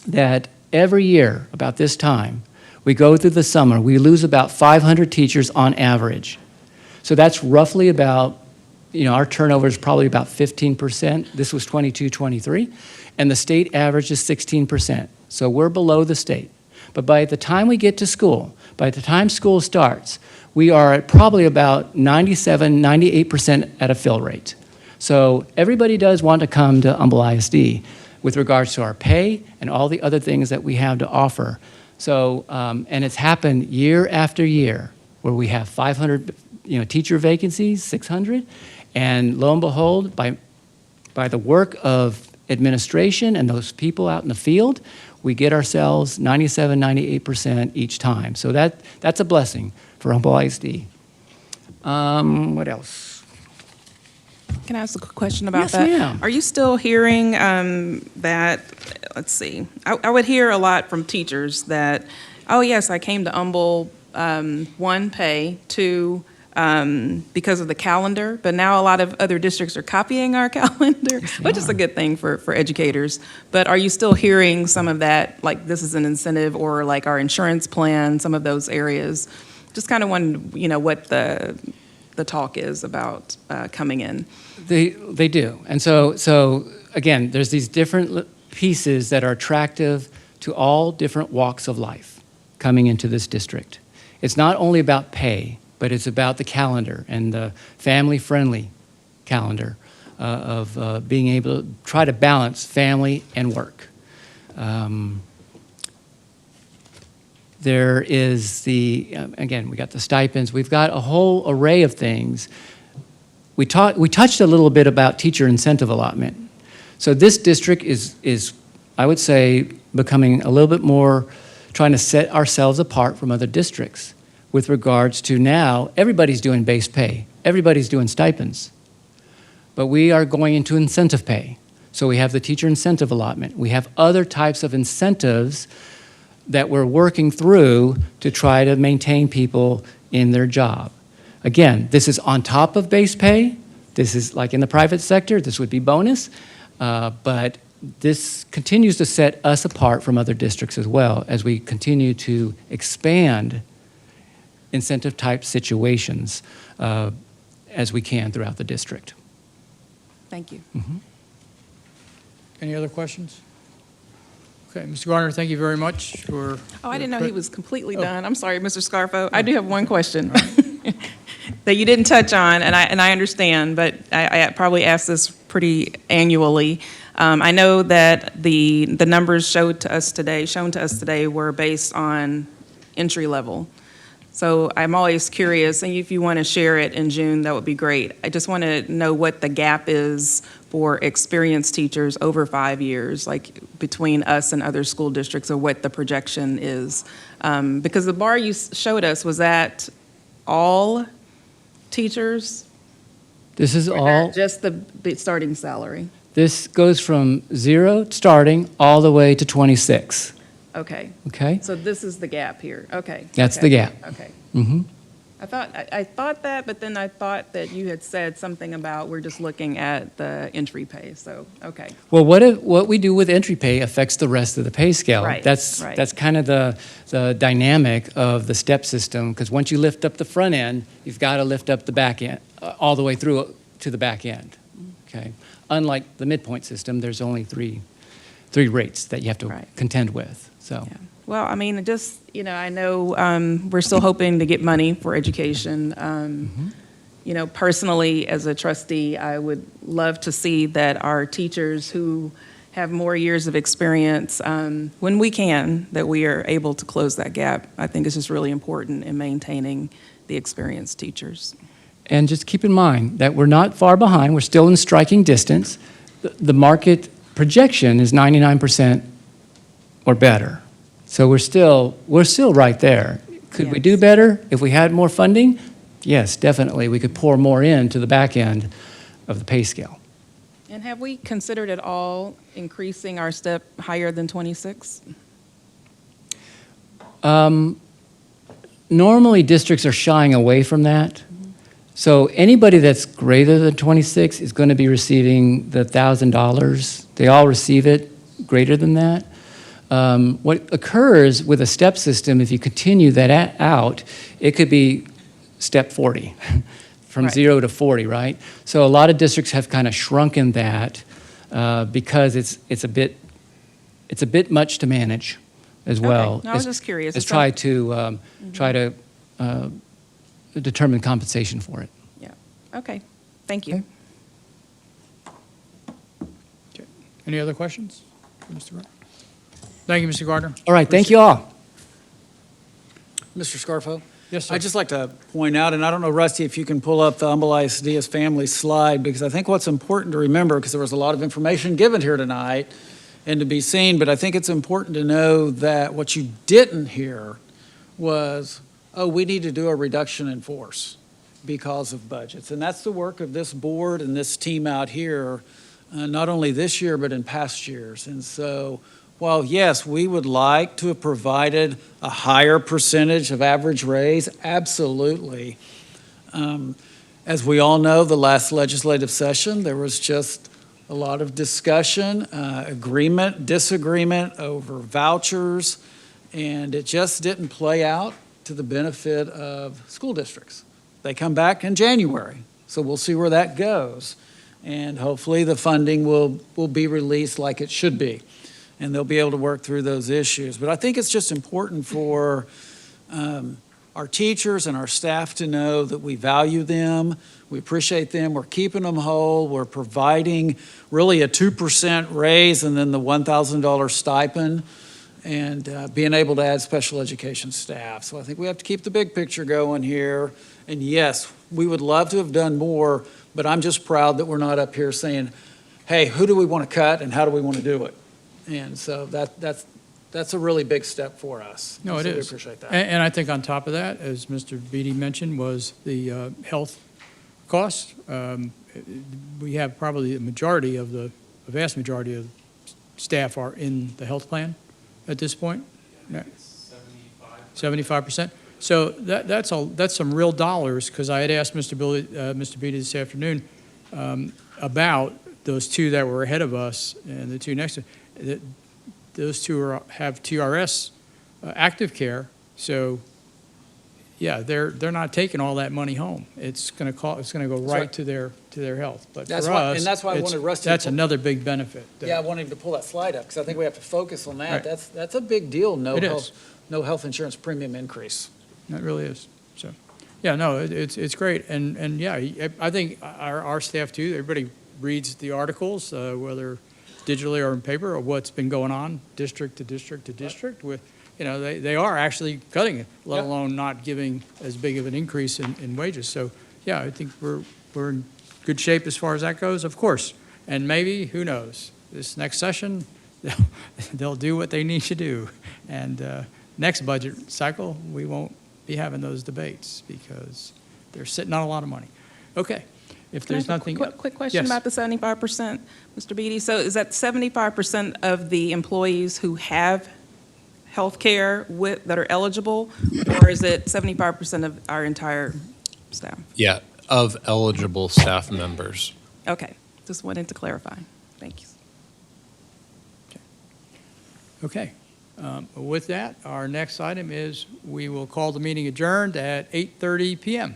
Speaker 12: that every year about this time, We go through the summer. We lose about 500 teachers on average. So that's roughly about, our turnover is probably about 15%. This was 22, 23. And the state average is 16%. So we're below the state. But by the time we get to school, by the time school starts, we are at probably about 97, 98% at a fill rate. So everybody does want to come to Humble ISD with regards to our pay and all the other things that we have to offer. So, and it's happened year after year where we have 500, teacher vacancies, 600, and lo and behold, by the work of administration and those people out in the field, we get ourselves 97, 98% each time. So that's a blessing for Humble ISD. What else?
Speaker 8: Can I ask a quick question about
Speaker 12: Yes,
Speaker 8: that?
Speaker 12: ma'am.
Speaker 8: Are you still hearing that, let's see, I would hear a lot from teachers that, oh yes, I came to Humble, one, pay, two, because of the calendar, but now a lot of other districts are copying our calendar, which is a good thing for educators. But are you still hearing some of that, like this is an incentive, or like our insurance plan, some of those areas? Just kind of wondering, what the talk is about coming in.
Speaker 12: They do. And so again, there's these different pieces that are attractive to all different walks of life coming into this district. It's not only about pay, but it's about the calendar and the family-friendly calendar of being able to try to balance family and work. There is again, we got the stipends. We've got a whole array of things. We touched a little bit about teacher incentive allotment. So this district is, I would say, becoming a little bit more, trying to set ourselves apart from other districts with regards to now, everybody's doing base pay. Everybody's doing stipends. But we are going into incentive pay. So we have the teacher incentive allotment. We have other types of incentives that we're working through to try to maintain people in their job. Again, this is on top of base pay. This is like in the private sector, this would be bonus. But this continues to set us apart from other districts as well as we continue to expand incentive type situations as we can throughout the district.
Speaker 8: Thank you.
Speaker 1: Any other questions? Okay, Mr. Garner, thank you very much for...
Speaker 8: Oh, I didn't know he was completely
Speaker 1: Oh.
Speaker 8: done. I'm sorry, Mr. Scarfo. I do have one question that you didn't touch on, and I understand, but I probably ask this pretty annually. I know that the numbers shown to us today were based on entry level. So I'm always curious, and if you want to share it in June, that would be great. I just want to know what the gap is for experienced teachers over 5 years, like between us and other school districts, or what the projection is. Because the bar you showed us, was that all teachers?
Speaker 12: This is
Speaker 8: Or
Speaker 12: all,
Speaker 8: not just the starting salary?
Speaker 12: this goes from 0 starting all the way to 26,
Speaker 8: Okay.
Speaker 12: okay?
Speaker 8: So this is the gap here. Okay.
Speaker 12: That's
Speaker 8: okay,
Speaker 12: the gap.
Speaker 8: Okay.
Speaker 12: Mm-hmm.
Speaker 8: I thought that, but then I thought that you had said something about we're just looking at the entry pay, so, okay.
Speaker 12: Well, what we do with entry pay affects the rest of the pay scale.
Speaker 8: Right,
Speaker 12: That's
Speaker 8: right.
Speaker 12: kind of the dynamic of the step system, because once you lift up the front end, you've got to lift up the back end, all the way through to the back end, okay? Unlike the midpoint system, there's only three rates that you have to
Speaker 8: Right.
Speaker 12: contend with, so.
Speaker 8: Yeah. Well, I mean, just, I know we're still hoping to get money for education. Personally, as a trustee, I would love to see that our teachers who have more years of experience, when we can, that we are able to close that gap. I think it's just really important in maintaining the experienced teachers.
Speaker 12: And just keep in mind that we're not far behind. We're still in striking distance. The market projection is 99% or better. So we're still right there. Could we do
Speaker 8: Yes.
Speaker 12: better if we had more funding? Yes, definitely. We could pour more into the back end of the pay scale.
Speaker 8: And have we considered at all increasing our step higher than 26?
Speaker 12: Normally, districts are shying away from that. So anybody that's greater than 26 is going to be receiving the $1,000. They all receive it greater than that. What occurs with a step system, if you continue that out, it could be step 40, from
Speaker 8: Right.
Speaker 12: 0 to 40, right? So a lot of districts have kind of shrunken that because it's a bit much to manage as well.
Speaker 8: Okay. No, I was just curious.
Speaker 12: As
Speaker 8: It's
Speaker 12: try to determine compensation for it.
Speaker 8: Okay, thank you.
Speaker 1: Any other questions for Mr. Gardner? Thank you, Mr. Gardner.
Speaker 12: All right, thank you all.
Speaker 11: Mr. Scarfo?
Speaker 1: Yes, sir.
Speaker 11: I'd just like to point out, and I don't know, Rusty, if you can pull up the Humble ISD as family slide, because I think what's important to remember, because there was a lot of information given here tonight and to be seen, but I think it's important to know that what you didn't hear was, oh, we need to do a reduction in force because of budgets. And that's the work of this board and this team out here, not only this year, but in past years. And so, while yes, we would like to have provided a higher percentage of average raise, absolutely. As we all know, the last legislative session, there was just a lot of discussion, agreement, disagreement over vouchers, and it just didn't play out to the benefit of school districts. They come back in January, so we'll see where that goes. And hopefully the funding will be released like it should be, and they'll be able to work through those issues. But I think it's just important for our teachers and our staff to know that we value them, we appreciate them, we're keeping them whole, we're providing really a 2% raise and then the $1,000 stipend, and being able to add special education staff. So I think we have to keep the big picture going here. And yes, we would love to have done more, but I'm just proud that we're not up here saying, hey, who do we want to cut and how do we want to do it? And so that's a really big step for us.
Speaker 1: No, it
Speaker 11: So we
Speaker 1: is.
Speaker 11: appreciate that.
Speaker 1: And I think on top of that, as Mr. Beatty mentioned, was the health costs. We have probably a vast majority of staff are in the health plan at this point. 75%. So that's some real dollars, because I had asked Mr. Beatty this afternoon about those two that were ahead of us and the two next to those two have TRS active care. So yeah, they're not taking all that money home. It's going to go right,
Speaker 11: right.
Speaker 1: to their health. But
Speaker 11: That's
Speaker 1: for
Speaker 11: why-
Speaker 1: us,
Speaker 11: and that's why I wanted Rusty to
Speaker 1: that's
Speaker 11: pull-
Speaker 1: another big benefit.
Speaker 11: Yeah, I wanted him to pull that slide up because I think we have to focus on that.
Speaker 1: Right.
Speaker 11: That's a big deal,
Speaker 1: It is.
Speaker 11: no health insurance premium increase.
Speaker 1: It really is. So, yeah, no, it's great. And yeah, I think our staff too, everybody reads the articles, whether digitally or in paper, of what's been going on district to district to district with, they are actually cutting it, let
Speaker 11: Yeah.
Speaker 1: alone not giving as big of an increase in wages. So, yeah, I think we're in good shape as far as that goes, of course. And maybe, who knows, this next session, they'll do what they need to do. And next budget cycle, we won't be having those debates because they're sitting on a lot of money. Okay, if
Speaker 8: Can I
Speaker 1: there's
Speaker 8: have a
Speaker 1: nothing.
Speaker 8: quick question
Speaker 1: Yes.
Speaker 8: about the 75%, Mr. Beatty? So is that 75% of the employees who have health care that are eligible, or is it 75% of our entire staff?
Speaker 9: Yeah, of eligible staff members.
Speaker 8: Okay, just wanted to clarify. Thank you.
Speaker 1: Okay. With that, our next item is we will call the meeting adjourned at 8:30 PM.